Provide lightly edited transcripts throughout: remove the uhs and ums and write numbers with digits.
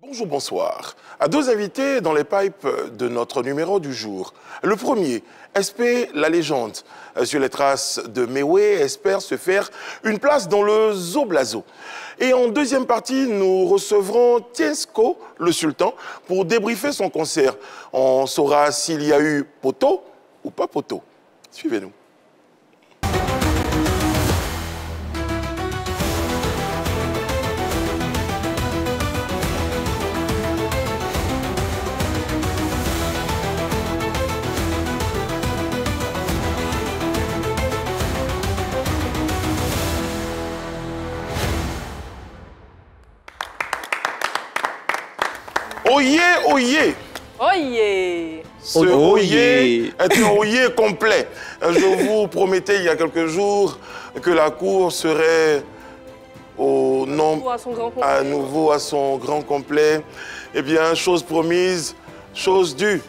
Bonjour, bonsoir. À deux invités dans les pipes de notre numéro du jour. Le premier, SP La Légende, sur les traces de Mewé, espère se faire une place dans le Zo Blazo. Et en deuxième partie, nous recevrons Tiesko, le sultan, pour débriefer son concert. On saura s'il y a eu poteau ou pas poteau. Suivez-nous. Oyez, oyez! Oyez! Ce oyez est un oyez complet. Je vous promettais il y a quelques jours que la cour serait au nombre à nouveau à son grand complet. Eh bien, chose promise, chose due.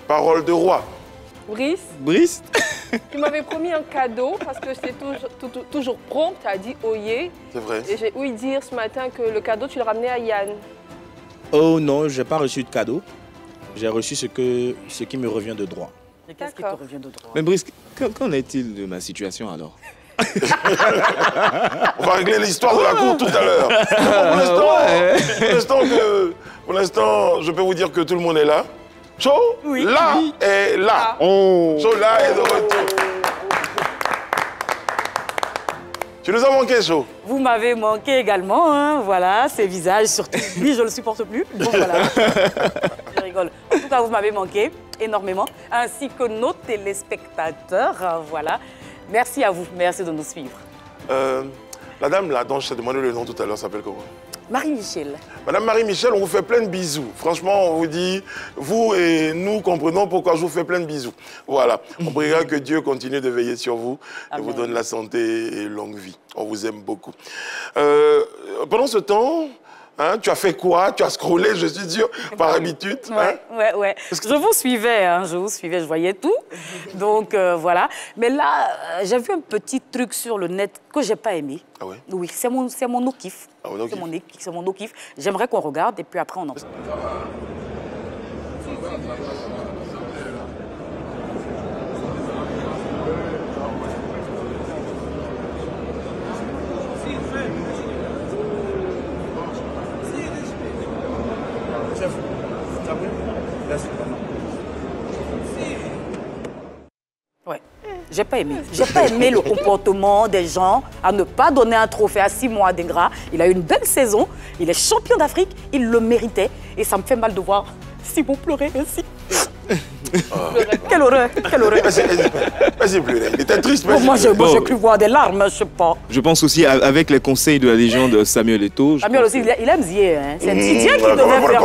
Parole de roi. Brice? Brice? Tu m'avais promis un cadeau parce que j'étais toujours prompt. Tu as dit oyez. C'est vrai. Et j'ai ouï dire ce matin que le cadeau, tu le ramenais à Yann. Oh non, je n'ai pas reçu de cadeau. J'ai reçu ce qui me revient de droit. Et qu'est-ce qui te revient de droit? Mais Brice, qu'en est-il de ma situation alors? On va régler l'histoire de la cour tout à l'heure. Pour l'instant, je peux vous dire que tout le monde est là. Cho, oui. Là est là. Oh. Cho, là est de retour. Tu nous as manqué, Cho. Vous m'avez manqué également, hein, voilà, ces visages, surtout lui, je ne le supporte plus. Bon, voilà, je rigole. En tout cas, vous m'avez manqué énormément, ainsi que nos téléspectateurs, voilà. Merci à vous, merci de nous suivre. La dame là, dont je t'ai demandé le nom tout à l'heure, s'appelle comment? Marie-Michel. Madame Marie-Michel, on vous fait plein de bisous. Franchement, on vous dit, vous et nous comprenons pourquoi je vous fais plein de bisous. Voilà. On priera que Dieu continue de veiller sur vous et vous donne la santé et longue vie. On vous aime beaucoup. Pendant ce temps, hein, tu as fait quoi? Tu as scrollé, je suis sûr, par habitude. Ouais, hein? ouais. Je vous suivais, hein, je voyais tout. Donc, voilà. Mais là, j'ai vu un petit truc sur le net que je n'ai pas aimé. Ah ouais? Oui, c'est mon no-kiff. Ah ouais, c'est mon no-kiff. J'aimerais qu'on regarde et puis après, on en parle. Ouais, j'ai pas aimé. J'ai pas aimé le comportement des gens à ne pas donner un trophée à 6 mois d'Ingra. Il a eu une belle saison, il est champion d'Afrique, il le méritait. Et ça me fait mal de voir Simon pleurer ainsi. Quelle horreur, quelle horreur. Vas-y, pleurer. Il était triste, moi, j'ai cru voir des larmes, je sais pas. Je pense aussi avec les conseils de la légende Samuel Eto'o. Samuel aussi, il aime Zier. Hein. C'est Didier qui devait faire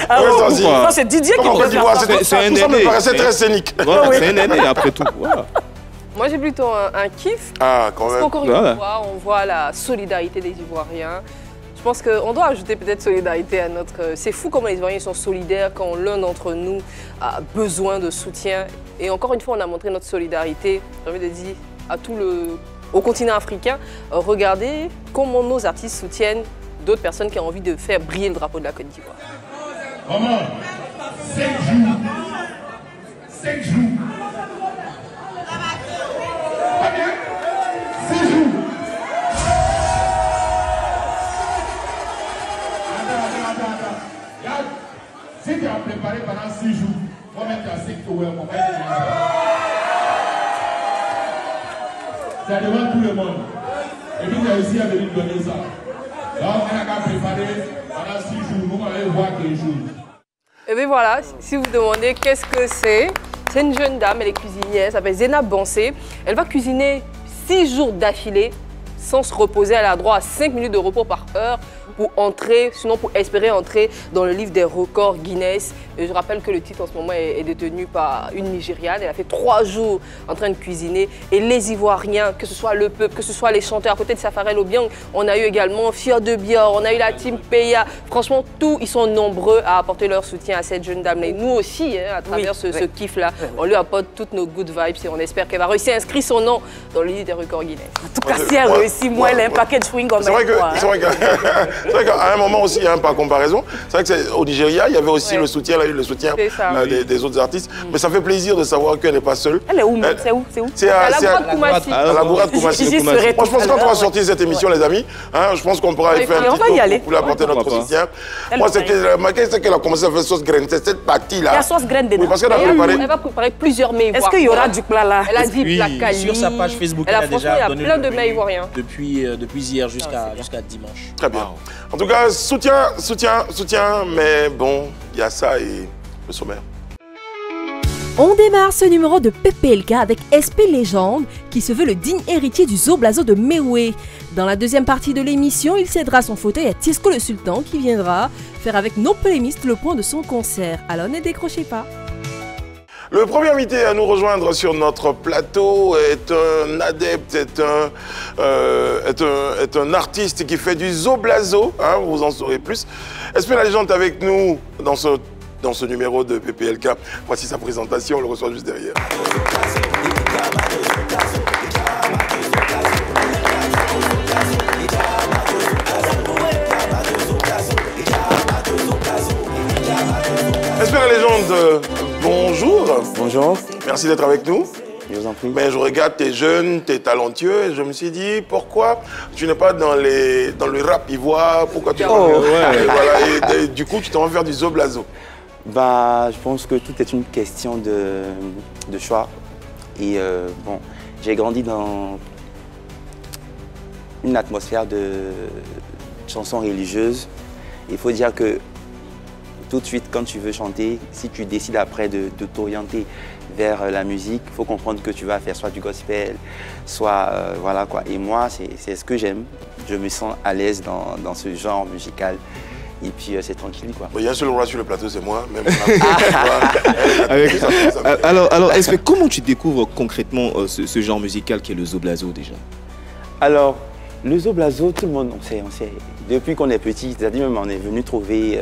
ça. Non, c'est Didier qui devait faire ça. C'est un Tout ça me aîné. paraissait très scénique. Voilà, c'est un aîné après tout. Voilà. Moi, j'ai plutôt un kiff. Ah, quand Parce même. qu'encore une fois, on voit la solidarité des Ivoiriens. Je pense qu'on doit ajouter peut-être solidarité à notre... C'est fou comment les Ivoiriens sont solidaires quand l'un d'entre nous a besoin de soutien. Et encore une fois, on a montré notre solidarité, j'ai envie de dire, au continent africain. Regardez comment nos artistes soutiennent d'autres personnes qui ont envie de faire briller le drapeau de la Côte d'Ivoire. Comment 5 jours. 5 jours. Pas bien 6 jours. Attends. Si tu as préparé pendant 6 jours, moi-même tu as 5 jours, on va être ça devant tout le monde. Et puis tu as réussi à venir donner ça. Donc on a qu'à préparer pendant 6 jours, nous on va aller voir quelque chose. Et bien voilà, si vous demandez qu'est-ce que c'est une jeune dame, elle est cuisinière, elle s'appelle Zena Bansé. Elle va cuisiner 6 jours d'affilée sans se reposer. Elle a droit à 5 minutes de repos par heure pour entrer, sinon pour espérer entrer dans le livre des records Guinness. Et je rappelle que le titre en ce moment est détenu par une Nigériane. Elle a fait 3 jours en train de cuisiner. Et les Ivoiriens, que ce soit le peuple, que ce soit les chanteurs, à côté de Safarel Obiang, on a eu également Fior de Bior, on a eu la team Peya. Franchement, tous, ils sont nombreux à apporter leur soutien à cette jeune dame. Et nous aussi, hein, à travers ce kiff-là, on lui apporte toutes nos good vibes et on espère qu'elle va réussir à inscrire son nom dans le livre des records Guinness. En tout cas, si elle réussit, moi, elle a un paquet de chewing-gum. C'est vrai que C'est vrai qu'à un moment aussi, hein, par comparaison, c'est vrai qu'au Nigeria, il y avait aussi le soutien, le soutien des autres artistes. Mais ça fait plaisir de savoir qu'elle n'est pas seule. Elle est où? C'est où? C'est à la Bourrade Koumassi. À la Bourrade Koumassi. Moi, je pense qu'on va sortir cette émission, les amis. Hein, je pense qu'on pourra y faire un petit tour pour lui apporter notre soutien. Moi, c'est qu'elle a commencé à faire sauce graine. C'est cette partie-là. Il y a sauce graine dedans. Oui, parce qu'elle a préparé. Elle va préparer plusieurs mets ivoiriens. Est-ce qu'il y aura du plat là? Elle a dit plat quali. Sur sa page Facebook, elle a déjà donné plein de mets ivoiriens. Depuis hier jusqu'à dimanche. Très bien. En tout cas, soutien, mais bon, il y a ça et le sommaire. On démarre ce numéro de PPLK avec SP Légende, qui se veut le digne héritier du Zo Blazo de Mewé. Dans la deuxième partie de l'émission, il cédera son fauteuil à Tisco le Sultan, qui viendra faire avec nos polémistes le point de son concert. Alors ne décrochez pas. Le premier invité à nous rejoindre sur notre plateau est un adepte, est un artiste qui fait du Zo Blazo, hein, vous en saurez plus. SP Légende est avec nous dans ce numéro de PPLK. Voici sa présentation, on le reçoit juste derrière. SP Légende, bonjour. Bonjour. Merci d'être avec nous. Je vous en prie. Mais je regarde, tu es jeune, tu es talentueux, et je me suis dit, pourquoi tu n'es pas dans le rap ivoire, pourquoi tu voilà, et du coup, tu t'en vas faire du Zo Blazo. Bah, je pense que tout est une question de choix. Et bon, j'ai grandi dans une atmosphère de chansons religieuses. Il faut dire que tout de suite, quand tu veux chanter, si tu décides après de t'orienter vers la musique, il faut comprendre que tu vas faire soit du gospel, soit voilà quoi. Et moi, c'est ce que j'aime. Je me sens à l'aise dans ce genre musical. Et puis c'est tranquille quoi. Il y a un seul roi sur le plateau, c'est moi. Même alors SP, comment tu découvres concrètement ce genre musical qui est le Zo Blazo déjà? Alors, le Zo Blazo, tout le monde, on sait. Depuis qu'on est petit, c'est-à-dire même on est venu trouver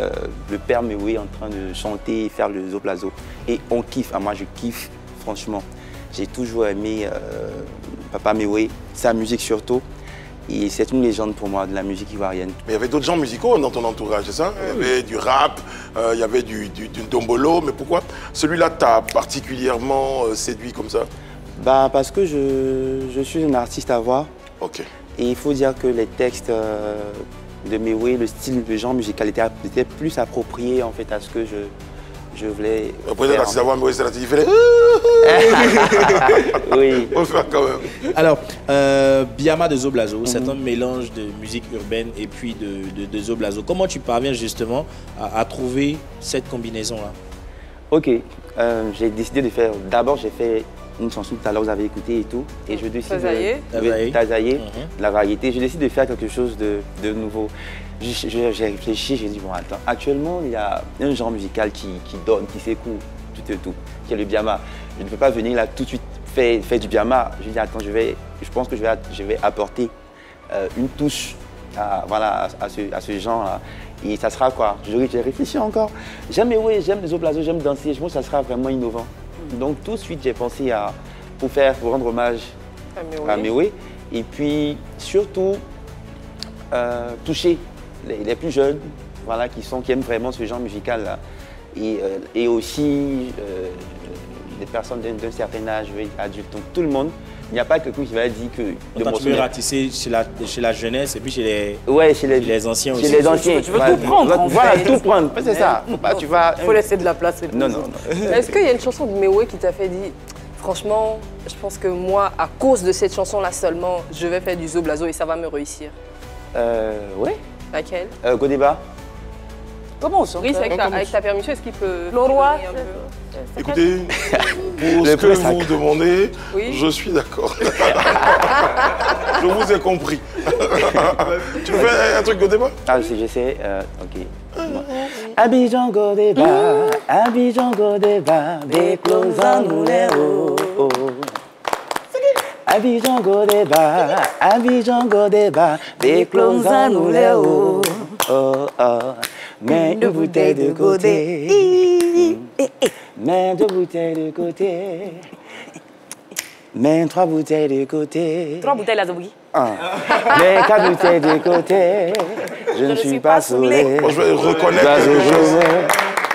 le père Mewé en train de chanter et faire le Zo Blazo. Et on kiffe, moi je kiffe, franchement. J'ai toujours aimé Papa Mewé, sa musique surtout. Et c'est une légende pour moi de la musique ivoirienne. Mais il y avait d'autres genres musicaux dans ton entourage, c'est ça? Il y avait du rap, il y avait du dombolo, mais pourquoi celui-là t'a particulièrement séduit comme ça? Bah parce que je suis un artiste à voix. Ok. Et il faut dire que les textes de Mewé, le style, le genre musical était plus approprié en fait à ce que je voulais. Peut-être l'artiste à voix, Mewé, c'est là, tu fais oui. On va faire quand même. Alors, Biama de Zo Blazo, c'est un mélange de musique urbaine et puis de Zo Blazo. Comment tu parviens justement à trouver cette combinaison-là? Ok, j'ai décidé de faire. D'abord, j'ai fait une chanson tout à l'heure, vous avez écouté et tout. Et je décide Tazaye, de la variété. Je décide de faire quelque chose de nouveau. J'ai réfléchi, j'ai dit, bon, attends, actuellement, il y a un genre musical qui donne, qui s'écoule, tout, qui est le Biama. Je ne peux pas venir là tout de suite faire du Biama. Je dis, attends, je pense que je vais apporter une touche à ce genre-là. Et ça sera quoi? J'ai réfléchi encore. J'aime j'aime les Zo Blazo, j'aime danser. Je pense que ça sera vraiment innovant. Donc tout de suite, j'ai pensé pour rendre hommage à Mewé. Et puis surtout, toucher les plus jeunes, voilà, qui aiment vraiment ce genre musical-là. Et aussi des personnes d'un certain âge, adultes. Donc tout le monde. Il n'y a pas quelqu'un qui va dire que... Tu peux ratisser chez la jeunesse et puis chez les anciens aussi. Chez les anciens. Tu veux tout prendre. Voilà, tout prendre. C'est ça. Il faut laisser de la place. Non. Est-ce qu'il y a une chanson de Mewé qui t'a fait dire, franchement, je pense que moi, à cause de cette chanson-là seulement, je vais faire du Zo Blazo et ça va me réussir? Ouais. Laquelle? Godéba. Comment ça? Oui, avec ta permission, est-ce qu'il peut... Le roi. Écoutez, pour ce que vous demandez, je suis d'accord. Je vous ai compris. Tu veux faire un truc Godéba? Ah, je sais. Ok. Abidjan Godéba, Abidjan Godéba, déclosons-nous les hauts. Abidjan Godéba, Abidjan Godéba, déclosons-nous les hauts. Oh, oh. Mets une bouteille de côté. Mets deux bouteilles de côté. Mets trois bouteilles de côté. 3 bouteilles la Zobougui. Les 4 bouteilles de côté, je ne suis pas saoulé. Bon, je vais reconnaître quelque chose.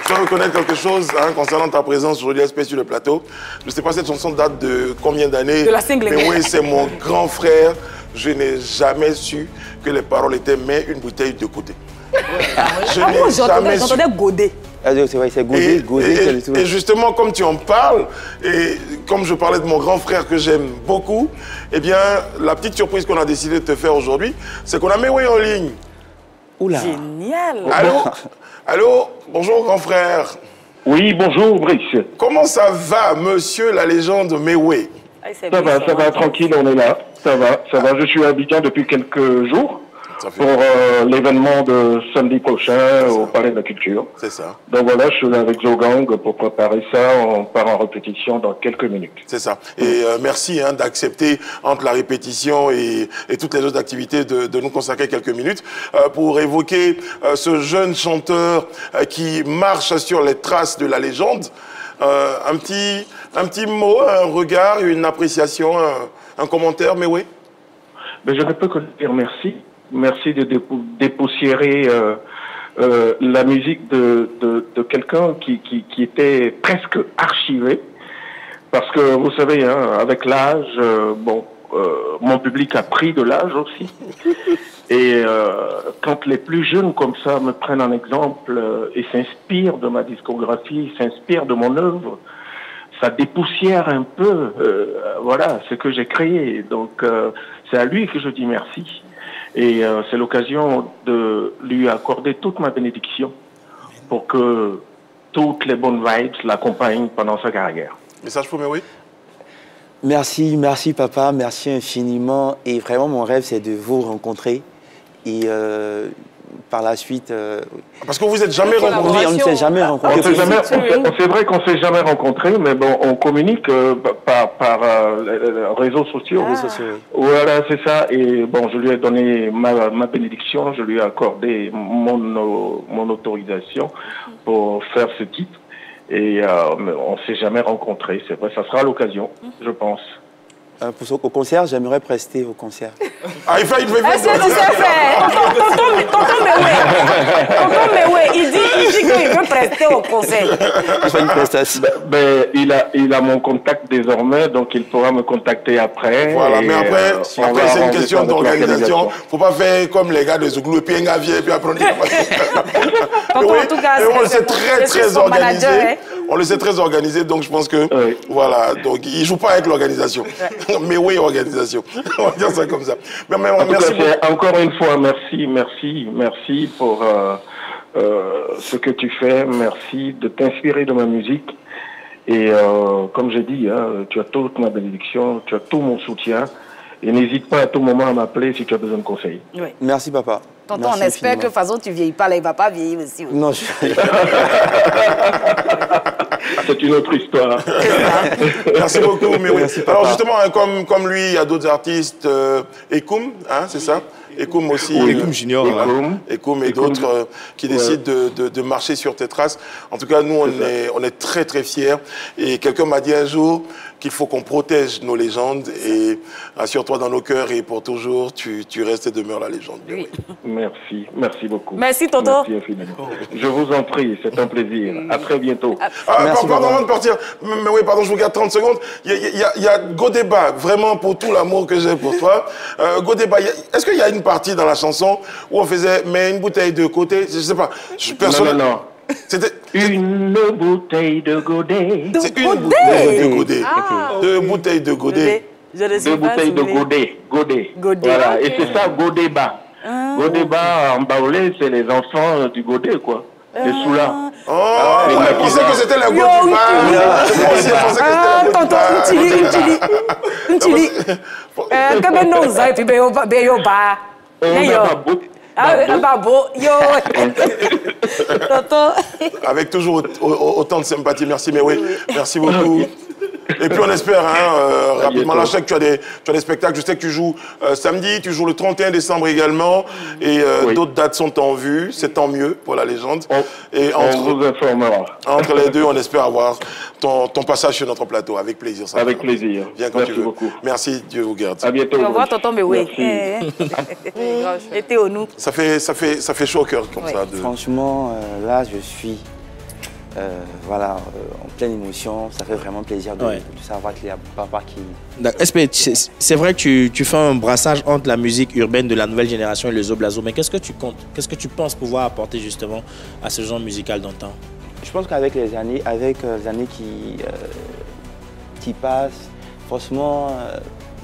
Je dois reconnaître quelque chose concernant ta présence aujourd'hui sur le plateau. Je ne sais pas, cette chanson date de combien d'années? De la single. Mais oui, c'est mon grand frère. Je n'ai jamais su que les paroles étaient « mets une bouteille de côté ». Je n'ai jamais su. J'entendais Godet. C'est Godet. Et justement, comme tu en parles, et comme je parlais de mon grand frère que j'aime beaucoup, eh bien, la petite surprise qu'on a décidé de te faire aujourd'hui, c'est qu'on a Mewé en ligne. Oula. Génial. Allô, bonjour grand frère. Oui, bonjour Brice. Comment ça va, monsieur la légende Mewé? Ça va, tranquille, on est là. Ça va. Je suis à Abidjan depuis quelques jours pour l'événement de samedi prochain au Palais de la Culture. C'est ça. Donc voilà, je suis là avec Zogang pour préparer ça. On part en répétition dans quelques minutes. C'est ça. Et merci d'accepter entre la répétition et toutes les autres activités de nous consacrer quelques minutes pour évoquer ce jeune chanteur qui marche sur les traces de la légende. Un petit mot, un regard, une appréciation, un commentaire, mais oui. Mais je ne peux que dire merci. Merci de dépoussiérer la musique de quelqu'un qui était presque archivé. Parce que vous savez, avec l'âge, mon public a pris de l'âge aussi. Et quand les plus jeunes comme ça me prennent en exemple et s'inspirent de ma discographie, s'inspirent de mon œuvre, ça dépoussière un peu voilà, ce que j'ai créé. Donc c'est à lui que je dis merci. Et c'est l'occasion de lui accorder toute ma bénédiction pour que toutes les bonnes vibes l'accompagnent pendant sa carrière. Message pour Mewé? Merci papa, merci infiniment. Et vraiment, mon rêve, c'est de vous rencontrer. Et par la suite... Parce que vous n'êtes jamais rencontrés. Oui, on ne s'est jamais rencontrés. C'est vrai qu'on ne s'est jamais rencontrés, mais bon, on communique par réseaux sociaux. Voilà, c'est ça. Et bon, je lui ai donné ma bénédiction, je lui ai accordé mon autorisation pour faire ce titre. Et on ne s'est jamais rencontrés, c'est vrai, ça sera l'occasion, je pense. Au concert, j'aimerais prester au concert. Il fait Est-ce que tu sais faire? Tonton Mewé, il dit qu'il veut prester au concert. Je fais une prestation. Il a mon contact désormais, donc il pourra me contacter après. Voilà, mais après c'est une question d'organisation. Il ne faut pas faire comme les gars de Zouglou, et puis un vient, et puis après on dit... En tout cas, on le sait très organisé. On le sait très organisé, donc je pense que... Voilà, donc il ne joue pas avec l'organisation. Mais oui, organisation. On va dire ça comme ça. Mais merci beaucoup. Encore une fois, merci pour ce que tu fais. Merci de t'inspirer de ma musique. Et comme j'ai dit, tu as toute ma bénédiction, tu as tout mon soutien. Et n'hésite pas à tout moment à m'appeler si tu as besoin de conseils. Oui. Merci papa. Tonton, on espère que de toute façon tu ne vieillis pas, là, il ne va pas vieillir aussi. Non, c'est une autre histoire. Merci beaucoup. Mais oui. Merci, alors justement, comme lui, il y a d'autres artistes. Ekoum, c'est ça? Ekoum aussi. Ekoum Junior. Ekoum et d'autres qui décident de marcher sur tes traces. En tout cas, nous, on est très très fiers. Et quelqu'un m'a dit un jour qu'il faut qu'on protège nos légendes. Et assure-toi dans nos cœurs et pour toujours, tu restes et demeures la légende. Oui. Merci beaucoup. Merci Tonton. Merci infiniment. Je vous en prie, c'est un plaisir. À très bientôt. Pardon, avant de partir, mais oui, pardon, je vous garde 30 secondes. Il y a Godéba, vraiment pour tout l'amour que j'ai pour toi. Godéba, est-ce qu'il y a une partie dans la chanson où on faisait mais une bouteille de côté? Je sais pas. Non. C'était une bouteille de Godet. C'est une bouteille de Godet. Deux bouteilles de Godet. Deux bouteilles de Godet. Voilà. Et c'est ça, Godéba. Godéba en baoulé, c'est les enfants du Godet, quoi. Les Soula. Je pensais que c'était la Godéba. Tonton, une chili. Comme nous, ça, et puis Beyoba. Babo, yo. Tonton. Avec toujours autant de sympathie. Merci, mais oui. Merci beaucoup. Et puis on espère, hein, rapidement, là, je sais que tu as des spectacles, je sais que tu joues samedi, tu joues le 31 décembre également, et d'autres dates sont en vue, c'est tant mieux pour la légende. Et on vous informera. Entre les deux, on espère avoir ton passage sur notre plateau, avec plaisir. Avec plaisir. Viens quand tu veux. Beaucoup. Merci, Dieu vous garde. À bientôt. Au revoir, tonton, mais oui. Était au nous. Ça fait chaud au cœur comme ça. Franchement, là, je suis voilà, en pleine émotion. Ça fait vraiment plaisir de savoir qu'il y a papa qui... C'est vrai que tu fais un brassage entre la musique urbaine de la nouvelle génération et le Zoblazo, mais qu'est-ce que tu comptes? Qu'est-ce que tu penses pouvoir apporter justement à ce genre musical d'antan? Je pense qu'avec les années, qui passent, franchement,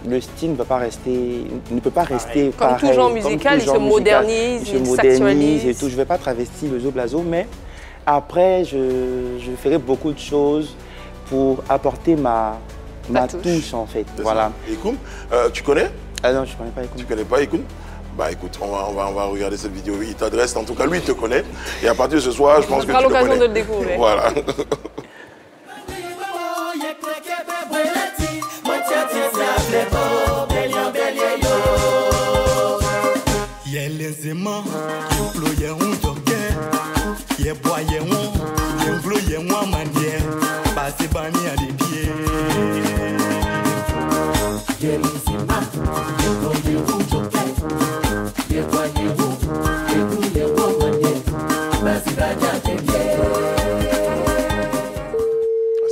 le style ne peut pas rester pareil. Comme tout genre musical, il se modernise, il s'actualise. Et tout. Je ne vais pas travestir le Zoblazo, mais après, je ferai beaucoup de choses pour apporter ma touche, en fait. Voilà. Ikoum, tu connais? Non, je ne connais pas Ikoum. Tu ne connais pas Ikoum? Bah écoute, on va regarder cette vidéo. Il t'adresse, en tout cas, lui, il te connaît. Et à partir de ce soir, je pense que tu le connais. l'occasion de le découvrir. Voilà.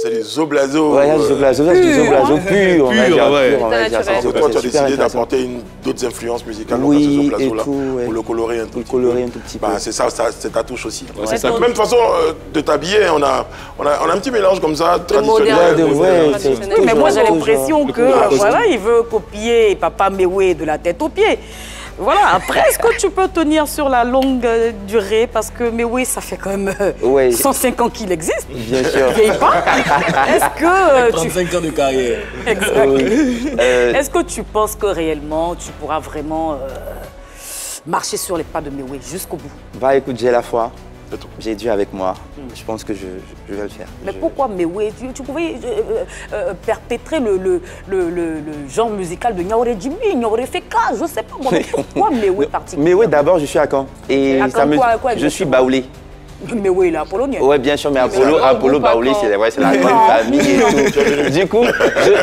C'est du Zoblazo. Ouais, du Zoblazo, c'est du Zoblazo pur. Toi, tu as décidé d'apporter d'autres influences musicales dans ce Zoblazo-là pour le colorer un tout petit peu. C'est ça, c'est ta touche aussi. De même façon de t'habiller, on a un petit mélange comme ça, traditionnel. Mais moi, j'ai l'impression que voilà, il veut copier Papa Mewé de la tête aux pieds. Voilà, après, est-ce que tu peux tenir sur la longue durée? Parce que Mewé, ça fait quand même 105 ans qu'il existe. Bien sûr. Il vieillit pas. Est-ce que 35 ans de carrière. Exact. Est-ce que tu penses que réellement, tu pourras vraiment marcher sur les pas de Mewé jusqu'au bout? Bah écoute, j'ai la foi. J'ai Dieu avec moi. Je pense que je vais le faire. Mais pourquoi Mewé? Tu pouvais perpétrer le genre musical de Nyaoré Djibi, Nyaoré Feka, je sais pas moi. Pourquoi Mewé particulièrement? Mewé, d'abord, je suis à Caen. Et je suis baoulé. Mewé, il est apolionien. Oui, bien sûr, mais Apollo, Baoulé, c'est la grande famille et tout. Du coup,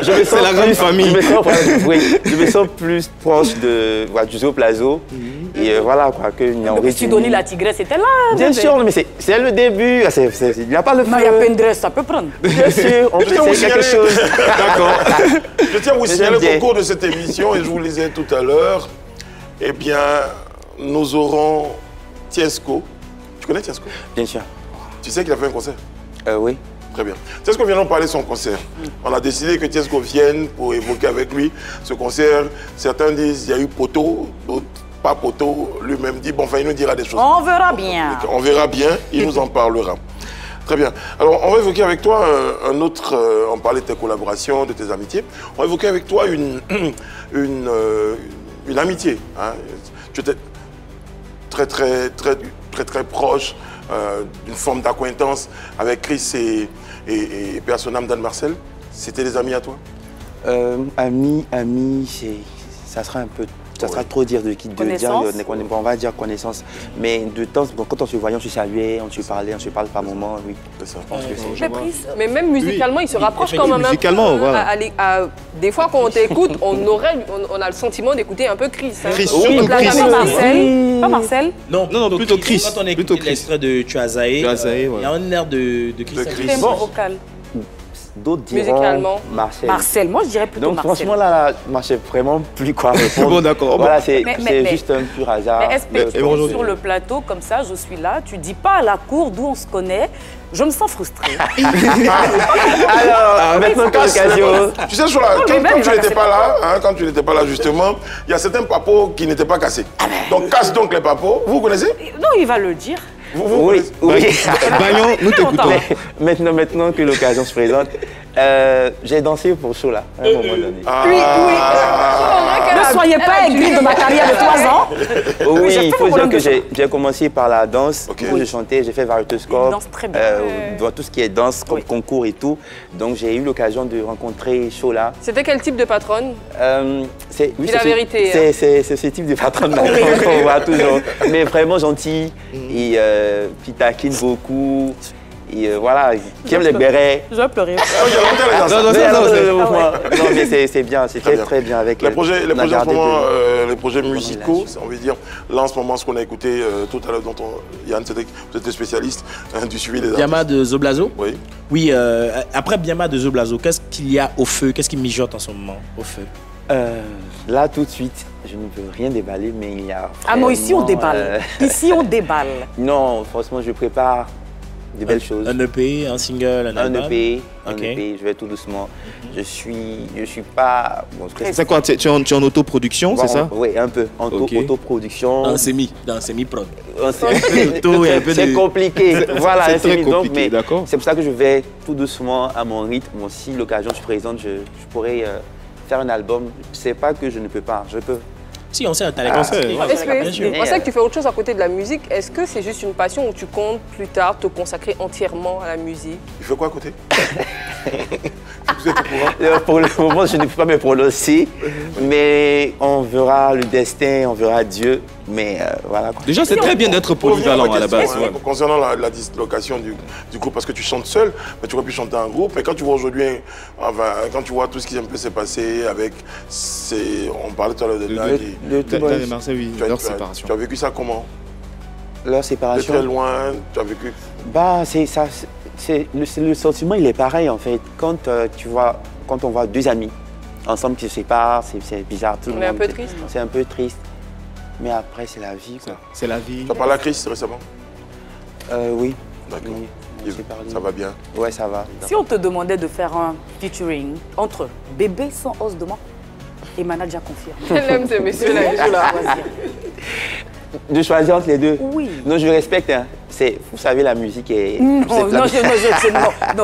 je me sens la grande famille. Je me sens plus proche du Zoblazo. Et voilà quoi, que Nyaoré. Tu donnais la tigresse, c'était là. Bien sûr, mais c'est le début. Il n'y a pas le feu. Mais il y a Pendresse, ça peut prendre. Bien sûr, on peut essayer quelque chose. D'accord. Je tiens à vous signaler qu'au cours de cette émission, et je vous le disais tout à l'heure, eh bien, nous aurons Tiesco. Tu connais Tiesco? Bien sûr. Tu sais qu'il a fait un concert? Oui. Très bien. Tiesco vient nous parler de son concert. On a décidé que Tiesco vienne pour évoquer avec lui ce concert. Certains disent qu'il y a eu poteau, d'autres pas poteau. Lui-même dit, bon, enfin, il nous dira des choses. On verra bien. On verra bien, il nous en parlera. Très bien. Alors, on va évoquer avec toi un autre... on parlait de tes collaborations, de tes amitiés. On va évoquer avec toi une amitié. Hein. Tu étais très proche d'une forme d'acquaintance avec Chris et Personnam Dan Marcel. C'était des amis à toi? Amis, ça sera un peu... Ça sera trop dire de dire, on va dire connaissance. Mais de temps, quand on se voyait, on se saluait, on se parlait, on se parle par moments, oui. C'est ça. Mais même musicalement, il se rapproche quand même. Musicalement, voilà. Des fois, quand on t'écoute, on a le sentiment d'écouter un peu Chris. Chris, surtout Chris. Pas Marcel? Non, plutôt Chris. Quand on écoute l'extrait de Tuazaé, il y a un air de Chris. Très vocal. D'autres diront Marcel, moi je dirais plutôt Marcel. Donc franchement là, moi je sais vraiment plus quoi répondre. Bon d'accord. Voilà, c'est juste un pur hasard. Mais est-ce sur le plateau comme ça, je suis là, tu dis pas à la cour d'où on se connaît, je me sens frustrée. Alors, maintenant que l'occasion... Tu sais, quand tu n'étais pas là justement, il y a certains papos qui n'étaient pas cassés. Donc casse donc les papos, vous connaissez? Non, il va le dire. Oui. Bagnon, nous t'écoutons. Maintenant que l'occasion se présente, j'ai dansé pour Sola à un moment donné. Ne soyez pas aigri de ma carrière de 3 ans. Oui, il faut dire que j'ai commencé par la danse. Où je chantais, j'ai fait variétoscope. Danse très bien. Dans tout ce qui est danse, concours et tout. Donc j'ai eu l'occasion de rencontrer Chola. C'était quel type de patronne? C'est la vérité. C'est ce type de patronne qu'on voit toujours. Mais vraiment gentil. Et qui taquine beaucoup. Et voilà, qui aime les bérets. Je vais pleurer. Non, mais c'est bien, c'était très bien avec les projets musicaux, on veut dire, là en ce moment, ce qu'on a écouté tout à l'heure, dont Yann, vous êtes spécialiste du suivi des artistes. Biama de Zoblazo. Oui. Oui, après Biama de Zoblazo, qu'est-ce qu'il y a au feu? Qu'est-ce qui mijote en ce moment au feu? Là, tout de suite, je ne peux rien déballer, mais il y a... Ah non, ici on déballe. Ici on déballe. Non, franchement, je prépare des belles choses. Un EP, un single, un album? Un EP, je vais tout doucement. Je suis pas... Bon, c'est quoi, tu es en autoproduction, c'est ça? Oui, un peu, en autoproduction. Dans un semi-prod. C'est compliqué, voilà, c'est très compliqué, d'accord. C'est pour ça que je vais tout doucement à mon rythme. Si l'occasion se présente, je pourrais faire un album. C'est pas que je ne peux pas, je peux. Si, on sait, t'as les concerts. On sait que tu fais autre chose à côté de la musique. Est-ce que c'est juste une passion ou tu comptes plus tard te consacrer entièrement à la musique? Tu fais quoi à côté? Pour le moment, je ne peux pas me prononcer, mais on verra le destin, on verra Dieu. Mais voilà. Déjà, c'est très bien d'être polyvalent à la base. Concernant la dislocation du groupe, parce que tu chantes seul, mais tu aurais pu chanter en groupe. Mais quand tu vois aujourd'hui, quand tu vois tout ce qui s'est passé avec, on parlait tout à l'heure de Daniel Marseille, oui, leur séparation. Tu as vécu ça comment? Leur séparation. De très loin, tu as vécu? Bah, c'est ça. Le sentiment, il est pareil en fait. Quand on voit deux amis ensemble qui se séparent, c'est bizarre. On est un peu triste. C'est un peu triste. Mais après, c'est la vie, quoi. C'est la vie. Tu as parlé à Chris récemment? Oui. D'accord. Oui. Ça va bien? Ouais, ça va. Si on te demandait de faire un featuring entre Bébé sans os de moi et Manager confirme. Elle aime ces messieurs-là. De choisir entre les deux? Oui. Non, je respecte. Hein. Vous savez, la musique est... Non,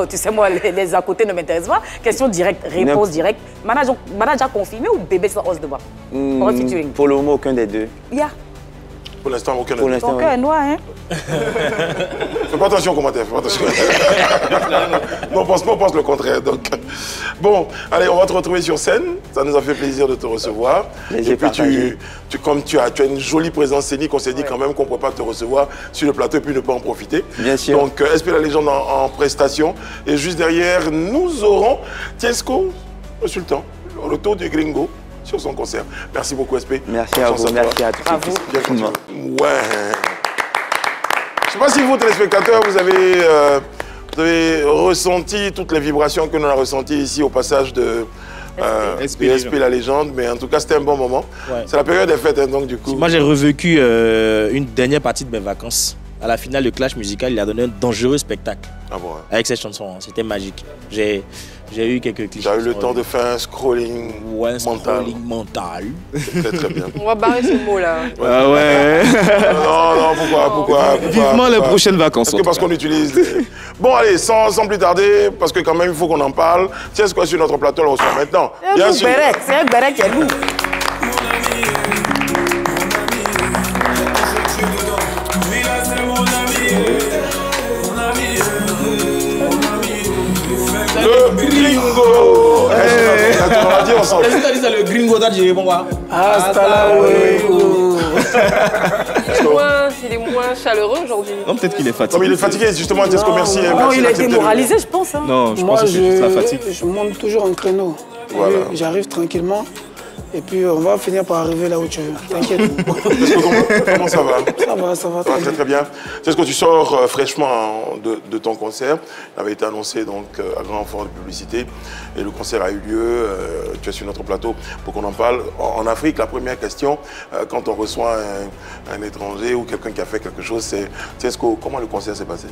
tu sais, moi, les à côté ne m'intéressent pas. Question directe, réponse directe. Manager confirmé ou Bébé sans os de moi? Pour le moment, aucun des deux. Yeah. Pour l'instant, aucun des deux. Pour l'instant, ton cœur est noir, hein? Fais pas attention aux commentaires, fais pas attention. Non, on pense le contraire. Donc. Bon, allez, on va te retrouver sur scène. Ça nous a fait plaisir de te recevoir. Et puis, comme tu as une jolie présence scénique, on s'est dit quand même qu'on ne pourrait pas te recevoir sur le plateau et puis ne pas en profiter. Bien sûr. Donc, SP La Légende en prestation. Et juste derrière, nous aurons Tiesco, le sultan, au retour du Gringo, sur son concert. Merci beaucoup, SP. Merci à vous, merci à tous. Ouais. Je ne sais pas si vous, téléspectateurs, vous avez ressenti toutes les vibrations que l'on a ressenties ici au passage de SP La Légende, mais en tout cas, c'était un bon moment. Ouais. C'est la période des fêtes, hein, donc du coup. Moi, j'ai revécu une dernière partie de mes vacances. À la finale de Clash Musical, il a donné un dangereux spectacle. Ah bon, hein. Avec cette chanson, c'était magique. J'ai eu quelques clichés. Tu as eu le temps de faire un scrolling mental. Très bien. On va barrer ce mot-là. Ah ouais. Non, pourquoi Vivement les prochaines vacances. Parce qu'on utilise... Bon, allez, sans plus tarder, parce que quand même, il faut qu'on en parle. Tiens, ce quoi sur notre plateau, on le reçoit maintenant. Bien sûr. C'est un béret qui est lourd. Le Gringo. On va dire ensemble. Qu'est-ce que tu as dit, c'est le Gringo, t'as dit, bon quoi? Hasta luego. Il est moins chaleureux aujourd'hui. Non, peut-être qu'il est fatigué. Comme il est fatigué, justement, Tiesco, merci. Non, il est démoralisé, je pense. Hein. Non, je pense que c'est la fatigue. Je monte toujours un créneau. Voilà. J'arrive tranquillement. Et puis on va finir par arriver là où tu veux. T'inquiète. Comment ça va? Ça va très bien. C'est-ce que tu sors fraîchement de ton concert. Il avait été annoncé donc à grand renfort de publicité. Et le concert a eu lieu. Tu es sur notre plateau pour qu'on en parle. En Afrique, la première question, quand on reçoit un étranger ou quelqu'un qui a fait quelque chose, c'est Tiesco, comment le concert s'est passé?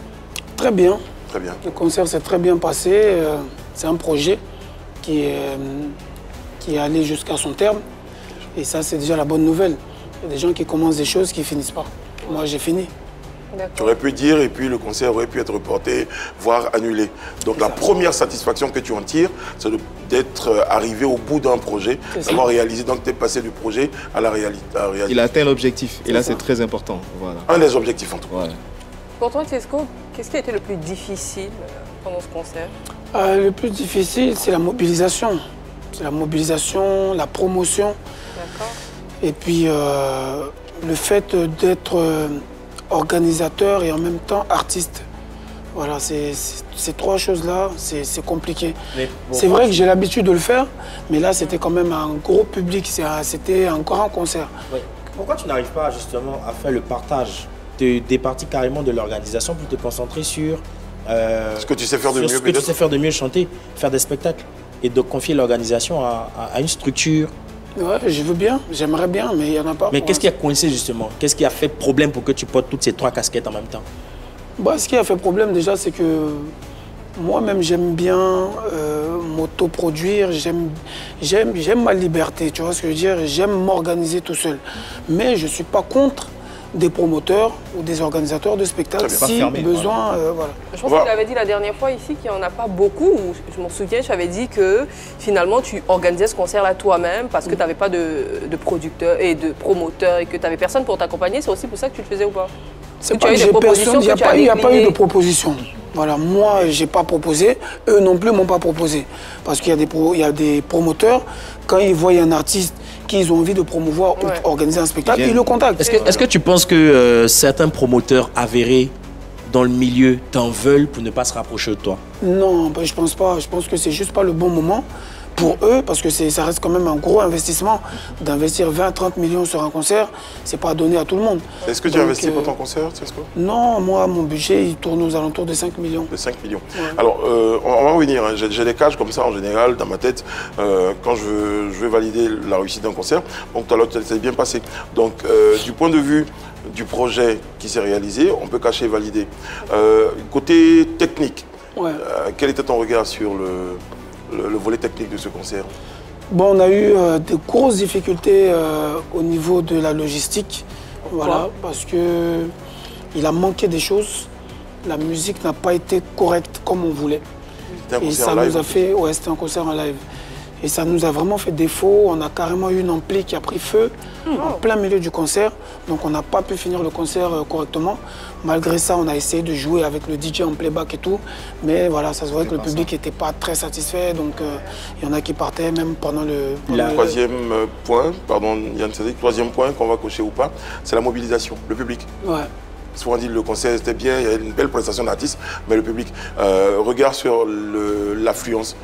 Très bien. Très bien. Le concert s'est très bien passé. C'est un projet qui est allé jusqu'à son terme. Et ça, c'est déjà la bonne nouvelle. Il y a des gens qui commencent des choses qui ne finissent pas. Moi, j'ai fini. Tu aurais pu dire et puis le concert aurait pu être reporté, voire annulé. Donc la première satisfaction que tu en tires, c'est d'être arrivé au bout d'un projet, d'avoir réalisé. Donc tu es passé du projet à la réalité. Il a atteint l'objectif et là c'est très important. Voilà. Un des objectifs en tout cas. Voilà. Pour toi, Tiesco, qu'est-ce qui a été le plus difficile pendant ce concert? Le plus difficile, c'est la mobilisation. C'est la mobilisation, la promotion. D'accord. Et puis le fait d'être organisateur et en même temps artiste. Voilà, ces trois choses-là, c'est compliqué. Bon, c'est vrai que j'ai l'habitude de le faire, mais là, c'était quand même un gros public, c'était un grand concert. Oui. Pourquoi tu n'arrives pas justement à faire le partage, te départir carrément de l'organisation pour te concentrer sur ce que tu sais faire de mieux, ce que tu sais faire de mieux, chanter, faire des spectacles, et de confier l'organisation à une structure? Ouais, je veux bien, j'aimerais bien, mais il n'y en a pas. Mais qu'est-ce qui a coincé justement? Qu'est-ce qui a fait problème pour que tu portes toutes ces trois casquettes en même temps? Bah, ce qui a fait problème déjà, c'est que moi-même j'aime bien m'autoproduire, j'aime ma liberté, tu vois ce que je veux dire? J'aime m'organiser tout seul. Mais je ne suis pas contre des promoteurs ou des organisateurs de spectacles si besoin. Voilà. Je pense qu'il avait dit la dernière fois ici qu'il n'y en a pas beaucoup. Je m'en souviens, tu avais dit que finalement tu organisais ce concert-là toi-même parce que tu n'avais pas de producteur et de promoteur et que tu n'avais personne pour t'accompagner. C'est aussi pour ça que tu le faisais ou pas? C'est pas que j'ai personne, il n'y a pas eu de proposition. Voilà, moi, je n'ai pas proposé, eux non plus ne m'ont pas proposé. Parce qu'il y a des promoteurs, quand ils voient un artiste qu'ils ont envie de promouvoir ou organiser un spectacle, ils le contactent. Est-ce que tu penses que certains promoteurs avérés dans le milieu t'en veulent pour ne pas se rapprocher de toi? Non, ben, je pense pas. Je pense que c'est juste pas le bon moment pour eux, parce que ça reste quand même un gros investissement. D'investir 20-30 millions sur un concert, c'est pas donné à tout le monde. Est-ce que tu as investi pour ton concert, Tiesco? Non, moi, mon budget, il tourne aux alentours de 5 millions. De 5 millions. Ouais. Alors, on va revenir. Hein. J'ai des cages comme ça, en général, dans ma tête, quand je veux valider la réussite d'un concert. Donc, tout à l'heure, ça s'est bien passé. Donc, du point de vue du projet qui s'est réalisé, on peut cacher et valider. Côté technique, quel était ton regard sur le volet technique de ce concert? Bon, on a eu de grosses difficultés au niveau de la logistique. Voilà, parce qu'il a manqué des choses. La musique n'a pas été correcte comme on voulait. C'était un concert en live? Nous a fait, c'était un concert en live. Et ça nous a vraiment fait défaut. On a carrément eu une ampli qui a pris feu en plein milieu du concert. Donc on n'a pas pu finir le concert correctement. Malgré ça, on a essayé de jouer avec le DJ en playback et tout. Mais voilà, ça se voit que le public n'était pas très satisfait. Donc il y en a qui partaient même pendant le... Troisième point, pardon Yann Cédric, troisième point qu'on va cocher ou pas, c'est la mobilisation, le public. Ouais. Souvent dit le concert c'était bien, il y a une belle prestation d'artistes, mais le public, regard sur l'affluence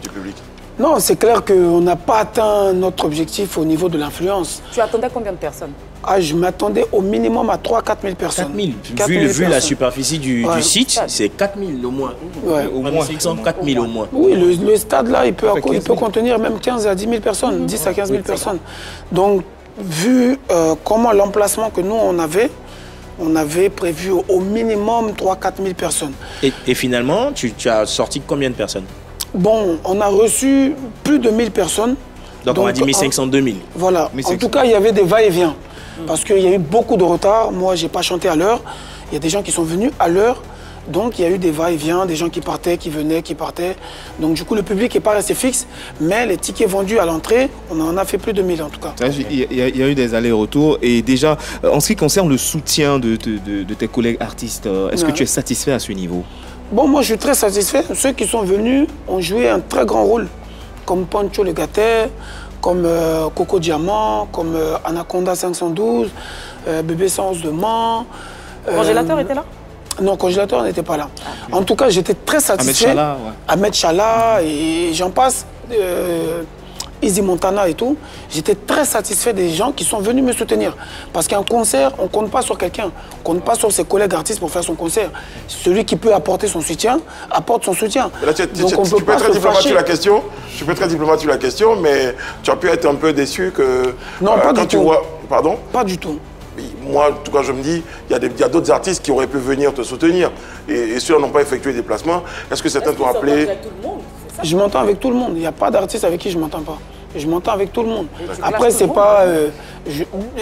du public. Non, c'est clair qu'on n'a pas atteint notre objectif au niveau de l'influence. Tu attendais combien de personnes? Je m'attendais au minimum à 3 000 à 4 000 personnes. 4 000 vu la superficie du site, c'est 4 000 au moins. Ouais. Au moins 4 000 au moins. Oui, le stade là, il peut contenir même 15 à 10 000 personnes, 10 à 15 000 personnes. Donc, vu comment l'emplacement que nous on avait prévu au minimum 3 000 à 4 000 personnes. Et finalement, tu as sorti combien de personnes? Bon, on a reçu plus de 1000 personnes. Donc on a dit 1500, 2000. Voilà. En tout cas, il y avait des va-et-vient. Parce qu'il y a eu beaucoup de retard. Moi, je n'ai pas chanté à l'heure. Il y a des gens qui sont venus à l'heure. Donc, il y a eu des va-et-vient, des gens qui partaient, qui venaient, qui partaient. Donc, du coup, le public n'est pas resté fixe. Mais les tickets vendus à l'entrée, on en a fait plus de 1000 en tout cas. Il y a eu des allers-retours. Et déjà, en ce qui concerne le soutien de tes collègues artistes, est-ce que tu es satisfait à ce niveau? Bon, moi, je suis très satisfait. Ceux qui sont venus ont joué un très grand rôle. Comme Pancho Le Gatet, comme Coco Diamant, comme Anaconda 512, Bébé Sans de Mans. Congélateur était là? Non, Congélateur n'était pas là. En tout cas, j'étais très satisfait. Ahmed Chala et j'en passe. Easy Montana et tout, j'étais très satisfait des gens qui sont venus me soutenir. Parce qu'un concert, on ne compte pas sur quelqu'un, on ne compte pas sur ses collègues artistes pour faire son concert. Celui qui peut apporter son soutien, apporte son soutien. Là, tu peux être très diplomate sur la question, mais tu as pu être un peu déçu que... Non, pas du tout. Pardon? Pas du tout. Moi, en tout cas, je me dis, il y a d'autres artistes qui auraient pu venir te soutenir et ceux-là n'ont pas effectué des déplacements. Est-ce que certains t'ont appelé? Je m'entends avec tout le monde. Il n'y a pas d'artiste avec qui je ne m'entends pas. Je m'entends avec tout le monde. Après, c'est pas...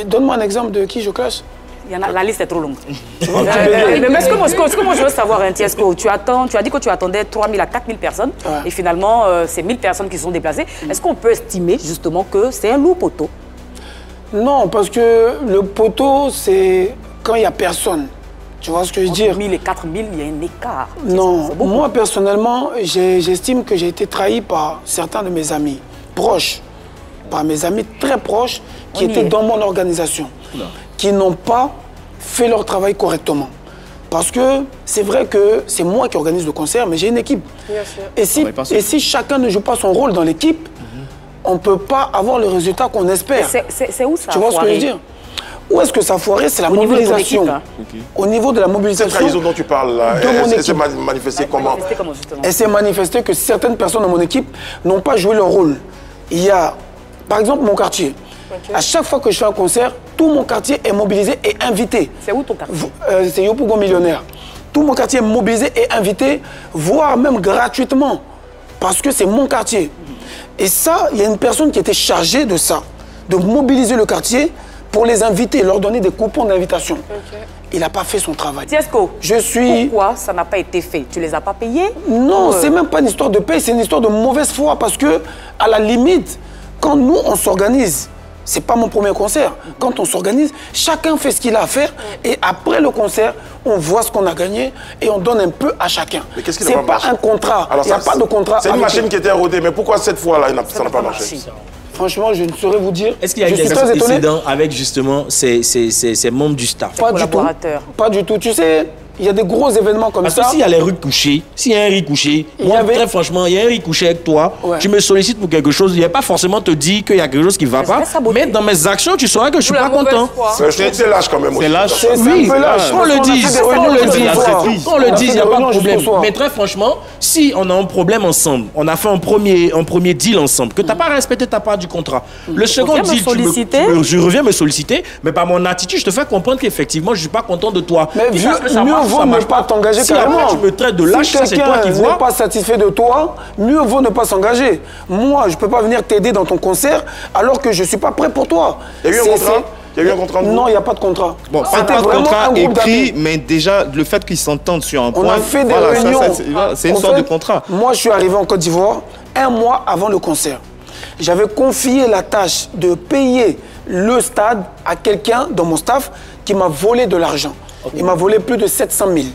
Donne-moi un exemple de qui je clash. La liste est trop longue. Mais ce que moi je veux savoir, Tiesco, tu as dit que tu attendais 3 000 à 4 000 personnes et finalement c'est 1 000 personnes qui sont déplacées. Est-ce qu'on peut estimer justement que c'est un lourd poteau? Non, parce que le poteau, c'est quand il n'y a personne. Tu vois ce que je veux dire? 1 000 et 4 000, il y a un écart. Non, moi personnellement, j'estime que j'ai été trahi par certains de mes amis proches, par mes amis très proches qui étaient dans mon organisation, qui n'ont pas fait leur travail correctement. Parce que c'est vrai que c'est moi qui organise le concert, mais j'ai une équipe. Et si chacun ne joue pas son rôle dans l'équipe, on ne peut pas avoir le résultat qu'on espère. C'est où ça? Tu vois ce que je veux dire? Où est-ce que ça a foiré? C'est la mobilisation. Au niveau de la mobilisation. Cette trahison dont tu parles là, elle s'est manifestée comment? Elle s'est manifestée que certaines personnes de mon équipe n'ont pas joué leur rôle. Il y a, par exemple, mon quartier. À chaque fois que je fais un concert, tout mon quartier est mobilisé et invité. C'est où ton quartier? C'est Yopougon Millionnaire. Tout mon quartier est mobilisé et invité, voire même gratuitement, parce que c'est mon quartier. Et ça, il y a une personne qui était chargée de ça, de mobiliser le quartier pour les inviter, leur donner des coupons d'invitation. Il n'a pas fait son travail. Tiesco, pourquoi ça n'a pas été fait? Tu les as pas payés? Non, c'est même pas une histoire de paye, c'est une histoire de mauvaise foi. Parce que, à la limite, quand nous, on s'organise, c'est pas mon premier concert. Quand on s'organise, chacun fait ce qu'il a à faire. Et après le concert, on voit ce qu'on a gagné et on donne un peu à chacun. C'est pas un contrat. Il n'y a pas de contrat. C'est une machine qui était érodée. Mais pourquoi cette fois-là, ça n'a pas marché? Franchement, je ne saurais vous dire. Est-ce qu'il y a eu des incidents avec justement ces membres du staff? Pas du tout. Pas du tout. Tu sais, il y a des gros événements comme ça. Parce que s'il y a les riz couchés, s'il y a un riz couché, moi, très franchement, il y a un riz couché avec toi, tu me sollicites pour quelque chose, il n'y a pas forcément te dire qu'il y a quelque chose qui ne va pas, mais dans mes actions, tu sauras que je ne suis pas content. C'est lâche quand même. C'est lâche. Oui, on le dise. On le dise, il n'y a pas de problème. Mais très franchement, si on a un problème ensemble, on a fait un premier deal ensemble, que tu n'as pas respecté ta part du contrat. Le second deal, je reviens me solliciter, mais par mon attitude, je te fais comprendre qu'effectivement, je ne suis pas content de toi. Mais mieux vaut ne pas t'engager carrément. Si tu me traites de lâche, c'est toi qui vois. Si quelqu'un n'est pas satisfait de toi, mieux vaut ne pas s'engager. Moi, je ne peux pas venir t'aider dans ton concert alors que je ne suis pas prêt pour toi. Il y a eu un contrat? Il y a eu un contrat? Non, il n'y a pas de contrat. Bon, pas de contrat écrit, mais déjà, le fait qu'ils s'entendent sur un point... On a fait des réunions. C'est une sorte de contrat. Moi, je suis arrivé en Côte d'Ivoire 1 mois avant le concert. J'avais confié la tâche de payer le stade à quelqu'un dans mon staff qui m'a volé de l'argent. Il m'a volé plus de 700 000.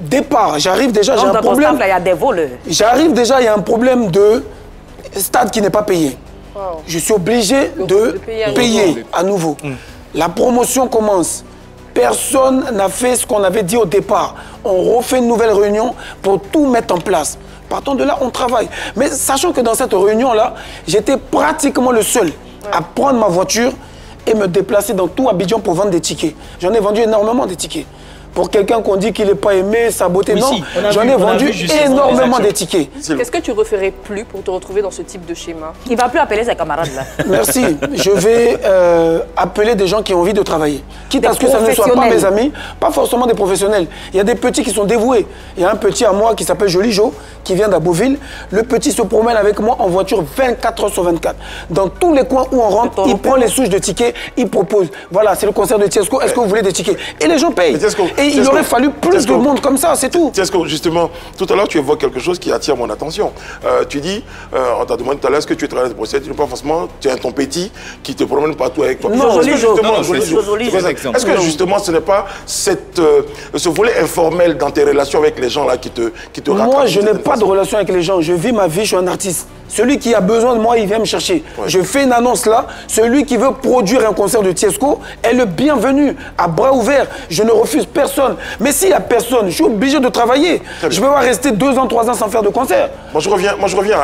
Départ, j'arrive déjà, j'ai un problème. Il y a des voleurs. J'arrive déjà, il y a un problème de stade qui n'est pas payé. Je suis obligé de payer à nouveau. La promotion commence. Personne n'a fait ce qu'on avait dit au départ. On refait une nouvelle réunion pour tout mettre en place. Partant de là, on travaille. Mais sachant que dans cette réunion-là, j'étais pratiquement le seul à prendre ma voiture et me déplacer dans tout Abidjan pour vendre des tickets. J'en ai vendu énormément de tickets. Pour quelqu'un qu'on dit qu'il n'est pas aimé, saboté, non. J'en ai vendu énormément de tickets. Qu'est-ce que tu referais plus pour te retrouver dans ce type de schéma? Il ne va plus appeler ses camarades là. Merci. Je vais appeler des gens qui ont envie de travailler. Quitte à ce que ça ne soit pas mes amis, pas forcément des professionnels. Il y a des petits qui sont dévoués. Il y a un petit à moi qui s'appelle Joli Jo, qui vient d'Aboville. Le petit se promène avec moi en voiture 24 heures sur 24. Dans tous les coins où on rentre, il prend les souches de tickets, il propose. Voilà, c'est le concert de Tiesco, est-ce que vous voulez des tickets? Et les gens payent. Et il aurait fallu plus de monde comme ça, c'est tout. Tiesco, justement, tout à l'heure, tu évoques quelque chose qui attire mon attention. Tu dis, on t'a demandé tout à l'heure, est-ce que tu travailles dans le procès? Tu n'es pas forcément, tu as ton petit qui te promène partout avec toi. Non, Est-ce que justement, ce n'est pas ce volet informel dans tes relations avec les gens là qui te racontent? Moi, je n'ai pas de relation avec les gens. Je vis ma vie, je suis un artiste. Celui qui a besoin de moi, il vient me chercher. Je fais une annonce là. Celui qui veut produire un concert de Tiesco est le bienvenu, à bras ouverts. Je ne refuse personne. Mais s'il n'y a personne, je suis obligé de travailler. Je ne vais pas rester 2 ans, 3 ans sans faire de concert. Moi, je reviens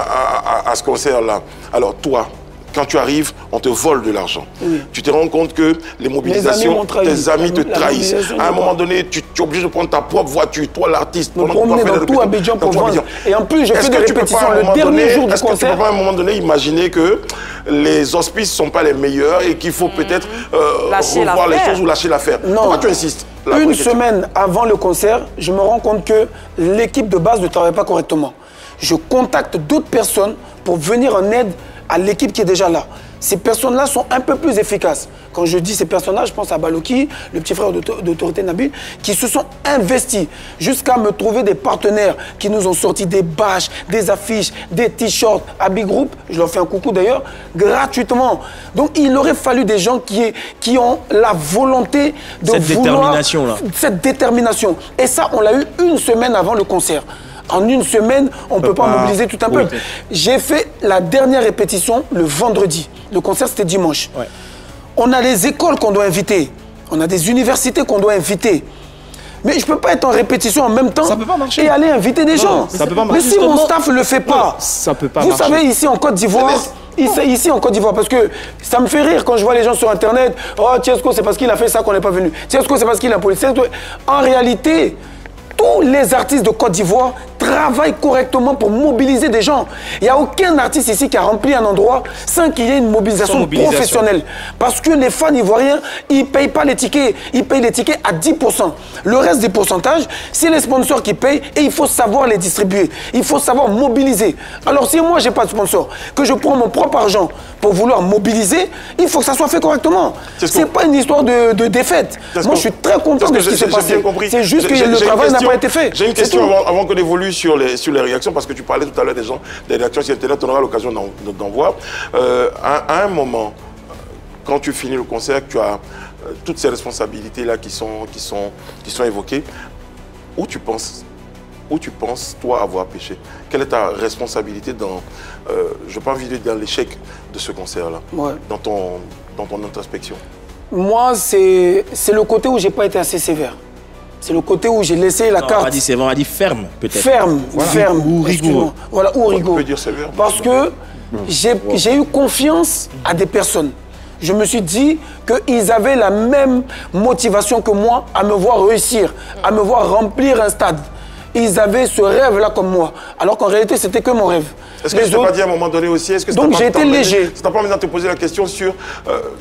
à ce concert-là. Alors, toi, quand tu arrives, on te vole de l'argent. Tu te rends compte que les mobilisations, tes amis te trahissent. À un moment donné, tu es obligé de prendre ta propre voiture, toi l'artiste. Me promener dans tout Abidjan pour vendre. Et en plus, je fais des répétitions le dernier jour du concert. Est-ce que tu peux pas à un moment donné imaginer que les auspices ne sont pas les meilleurs et qu'il faut peut-être revoir les choses ou lâcher l'affaire? Pourquoi tu insistes? Une semaine avant le concert, je me rends compte que l'équipe de base ne travaille pas correctement. Je contacte d'autres personnes pour venir en aide à l'équipe qui est déjà là. ces personnes-là sont un peu plus efficaces. Quand je dis ces personnes-là, je pense à Baloki, le petit frère d'Autorité Nabil, qui se sont investis jusqu'à me trouver des partenaires qui nous ont sorti des bâches, des affiches, des t-shirts, Habit Group, je leur fais un coucou d'ailleurs, gratuitement. Donc il aurait fallu des gens qui ont la volonté de cette détermination. Et ça, on l'a eu une semaine avant le concert. En une semaine, on ne peut pas mobiliser tout un peuple. J'ai fait la dernière répétition le vendredi. Le concert, c'était dimanche. Ouais. On a les écoles qu'on doit inviter. On a des universités qu'on doit inviter. Mais je ne peux pas être en répétition en même temps et aller inviter des gens. Ça peut pas marcher. Mais si mon staff ne le fait pas, ça peut pas marcher. Vous savez, ici en Côte d'Ivoire, parce que ça me fait rire quand je vois les gens sur Internet. Oh, Tiesco, c'est parce qu'il a fait ça qu'on n'est pas venu. Tiesco, c'est parce qu'il a police. En réalité, tous les artistes de Côte d'Ivoire travaillent correctement pour mobiliser des gens. Il n'y a aucun artiste ici qui a rempli un endroit sans qu'il y ait une mobilisation professionnelle. Parce que les fans ivoiriens, ils ne payent pas les tickets. Ils payent les tickets à 10%. Le reste des pourcentages, c'est les sponsors qui payent et il faut savoir les distribuer. Il faut savoir mobiliser. Alors si moi, je n'ai pas de sponsor, que je prends mon propre argent pour vouloir mobiliser, il faut que ça soit fait correctement. Ce n'est pas une histoire de défaite. Moi, je suis très content de ce qui s'est passé. C'est juste que le travail n'a pas été fait. J'ai une question avant qu'on évolue sur les réactions, parce que tu parlais tout à l'heure des réactions sur Internet, on aura l'occasion d'en voir. À un moment, quand tu finis le concert, tu as toutes ces responsabilités-là qui sont évoquées, où tu penses, toi, avoir péché? Quelle est ta responsabilité dans, je n'ai pas envie de dire l'échec de ce concert-là, dans ton introspection? Moi, c'est le côté où je n'ai pas été assez sévère. C'est le côté où j'ai laissé la carte. On va dire sévère, on va dire ferme, peut-être. Ferme, ferme. Ou rigoureux. Voilà, ou rigoureux. On peut dire sévère. Parce que j'ai eu confiance à des personnes. Je me suis dit qu'ils avaient la même motivation que moi à me voir réussir, à me voir remplir un stade. Ils avaient ce rêve-là comme moi, alors qu'en réalité, c'était que mon rêve. Est-ce que je t'ai pas dit à un moment donné aussi, donc j'ai été léger. Ça t'a pas amené à te poser la question sur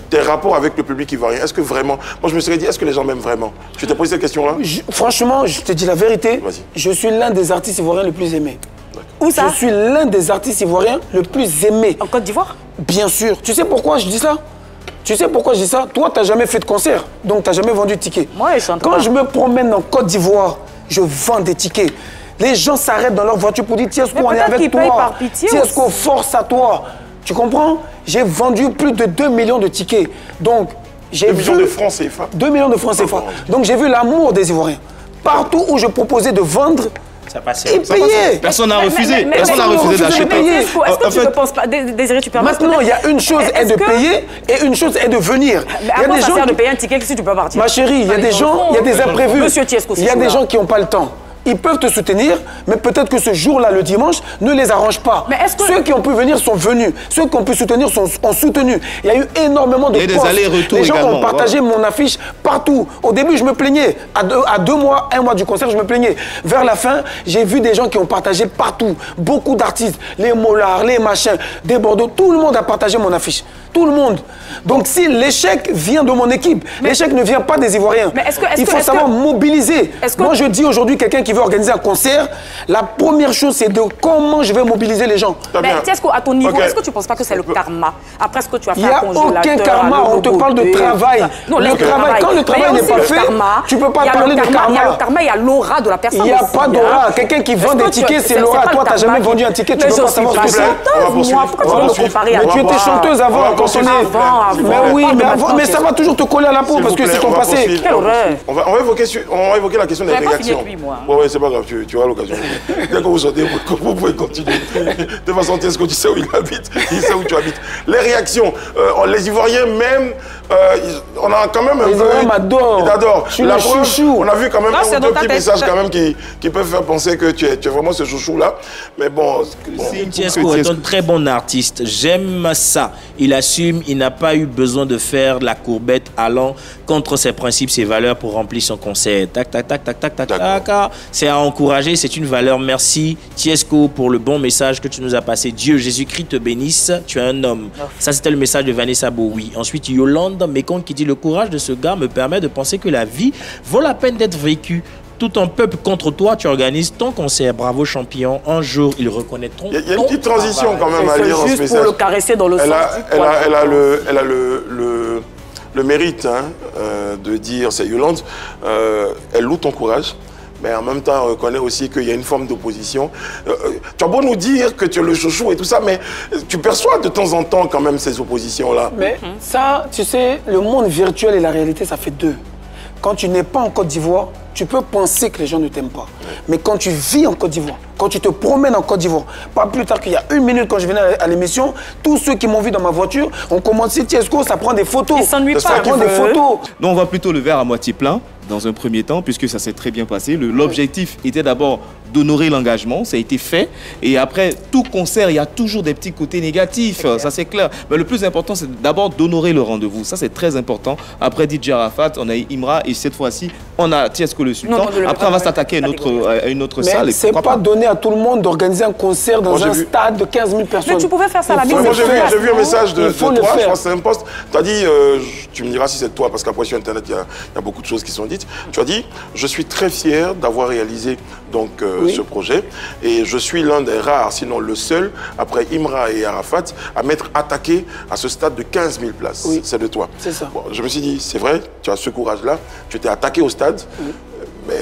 tes rapports avec le public ivoirien? Est-ce que vraiment, moi je me serais dit, est-ce que les gens m'aiment vraiment? Tu t'es posé cette question-là? Franchement, je te dis la vérité, je suis l'un des artistes ivoiriens les plus aimés. Où ça? Je suis l'un des artistes ivoiriens le plus aimés. En Côte d'Ivoire? Bien sûr. Tu sais pourquoi je dis ça? Tu sais pourquoi je dis ça? Toi, tu n'as jamais fait de concert, donc tu n'as jamais vendu de tickets. Moi, je chante. Quand je me promène en Côte d'Ivoire, je vends des tickets. Les gens s'arrêtent dans leur voiture pour dire Tiesco, on est avec toi. Tiesco, force à toi. Tu comprends? J'ai vendu plus de 2 millions de tickets. Donc, j'ai vu 2 millions de francs CFA. 2 millions de francs CFA. Donc, j'ai vu l'amour des Ivoiriens. Partout où je proposais de vendre, et payer. Personne n'a refusé. Personne n'a refusé d'acheter. Est-ce que tu ne penses pas, Désiré, tu peux maintenant, il y a une chose est de payer et une chose est de venir. Il y a des gens de payer un ticket si tu peux partir. Ma chérie, il y a des gens, il y a des imprévus. Il y a des gens qui n'ont pas le temps. Ils peuvent te soutenir, mais peut-être que ce jour-là, le dimanche, ne les arrange pas. Ceux qui ont pu venir sont venus. Ceux qui ont pu soutenir ont soutenu. Il y a eu énormément de posts. Les gens ont partagé mon affiche partout. Au début, je me plaignais. À 2 mois, 1 mois du concert, je me plaignais. Vers la fin, j'ai vu des gens qui ont partagé partout. Beaucoup d'artistes, les Mollards, les machins, des Bordeaux. Tout le monde a partagé mon affiche. Tout le monde. Donc si l'échec vient de mon équipe, l'échec ne vient pas des Ivoiriens. Il faut savoir mobiliser. Moi, je dis aujourd'hui, quelqu'un qui veut organiser un concert, la première chose, c'est de comment je vais mobiliser les gens. Mais Tiesco, à ton niveau, est-ce que tu ne penses pas que c'est le karma? Après ce que tu as fait, il n'y a aucun karma, on te parle de travail. Non, le travail, quand le travail n'est pas fait, tu ne peux pas parler de karma. Il y a le karma, il y a l'aura de la personne. Il n'y a pas d'aura. Quelqu'un qui vend des tickets, c'est l'aura. Toi, tu n'as jamais vendu un ticket, tu ne peux pas savoir ce que c'est. Pourquoi tu veux me comparer à toi? Mais tu étais chanteuse avant, quand on est... Mais oui, mais ça va toujours te coller à la peau, parce que c'est ton passé. Quelle horreur. On va évoquer la question des réactions. Ouais, c'est pas grave, tu auras l'occasion. Dès que vous sortez, vous pouvez continuer. De toute façon, Tiesco, tu sais où il habite, il sait où tu habites. Les réactions, les Ivoiriens même, on a quand même un peu... Les Ivoiriens m'adorent. Je suis le chouchou. On a vu quand même deux petits messages quand même qui peuvent faire penser que tu es vraiment ce chouchou-là. Mais bon... Tiesco est un très bon artiste. J'aime ça. Il assume, il n'a pas eu besoin de faire la courbette allant contre ses principes, ses valeurs pour remplir son concert. Tac, tac, tac, tac, tac, tac, tac. C'est à encourager, c'est une valeur. Merci Tiesco pour le bon message que tu nous as passé. Dieu, Jésus-Christ te bénisse, tu es un homme. Ça, c'était le message de Vanessa Bowie. Ensuite, Yolande Mécon qui dit: le courage de ce gars me permet de penser que la vie vaut la peine d'être vécue. tout un peuple contre toi, tu organises ton concert. Bravo champion. Un jour, ils reconnaîtront. Il y a une petite transition quand même à lire dans ce message. Juste pour le caresser dans le sens. Elle a le mérite de dire, c'est Yolande, elle loue ton courage. Mais en même temps, on reconnaît aussi qu'il y a une forme d'opposition. Tu as beau nous dire que tu es le chouchou et tout ça, mais tu perçois de temps en temps quand même ces oppositions-là. Mais ça, tu sais, le monde virtuel et la réalité, ça fait deux. Quand tu n'es pas en Côte d'Ivoire, tu peux penser que les gens ne t'aiment pas. Mais quand tu vis en Côte d'Ivoire, quand tu te promènes en Côte d'Ivoire, pas plus tard qu'il y a 1 minute quand je venais à l'émission, tous ceux qui m'ont vu dans ma voiture ont commencé Tiesco, ça prend des photos. Ils s'ennuient pas. Ça prend des photos. Donc on va plutôt le verre à moitié plein dans un premier temps, puisque ça s'est très bien passé. L'objectif était d'abord d'honorer l'engagement, ça a été fait. Et après, tout concert, il y a toujours des petits côtés négatifs, ça c'est clair. Mais le plus important, c'est d'abord d'honorer le rendez-vous. Ça, c'est très important. Après DJ Arafat, on a Imra, et cette fois-ci, on a Tiesco le Sultan. Après, on va s'attaquer à une autre salle. Mais c'est pas donné à tout le monde d'organiser un concert dans un stade de 15 000 personnes. Mais tu pouvais faire ça à la maison. Moi, j'ai vu un message de toi, je crois que c'est un post. Tu as dit, tu me diras si c'est toi, parce qu'après sur Internet, il y a beaucoup de choses qui sont dites. Tu as dit, je suis très fier d'avoir réalisé donc, ce projet. Et je suis l'un des rares, sinon le seul, après Imra et Arafat, à m'être attaqué à ce stade de 15 000 places. Oui. C'est de toi. C'est ça. Bon, je me suis dit, c'est vrai, tu as ce courage-là, tu t'es attaqué au stade, mais...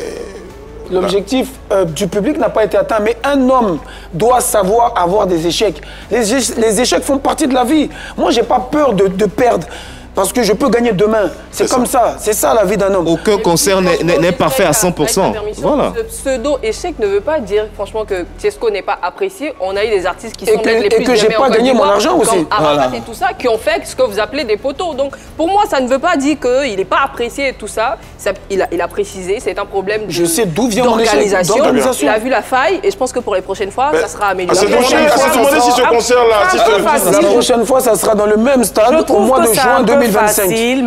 L'objectif du public n'a pas été atteint, mais un homme doit savoir avoir des échecs. Les échecs font partie de la vie. Moi, j'ai pas peur de perdre. Parce que je peux gagner demain. C'est comme ça. C'est ça la vie d'un homme. Aucun concert n'est parfait à 100%. Voilà. Ce pseudo-échec ne veut pas dire, franchement, que Tiesco n'est pas apprécié. On a eu des artistes qui sont les plus et que j'ai pas gagné mon argent aussi. Comme Arafat et tout ça, qui ont fait ce que vous appelez des poteaux. Donc, pour moi, ça ne veut pas dire qu'il n'est pas apprécié et tout ça. Il a précisé, c'est un problème je sais d'où vient d'organisation. Il a vu la faille et je pense que pour les prochaines fois, ça sera amélioré. La prochaine fois, ça sera dans le même stade au mois de juin 2025.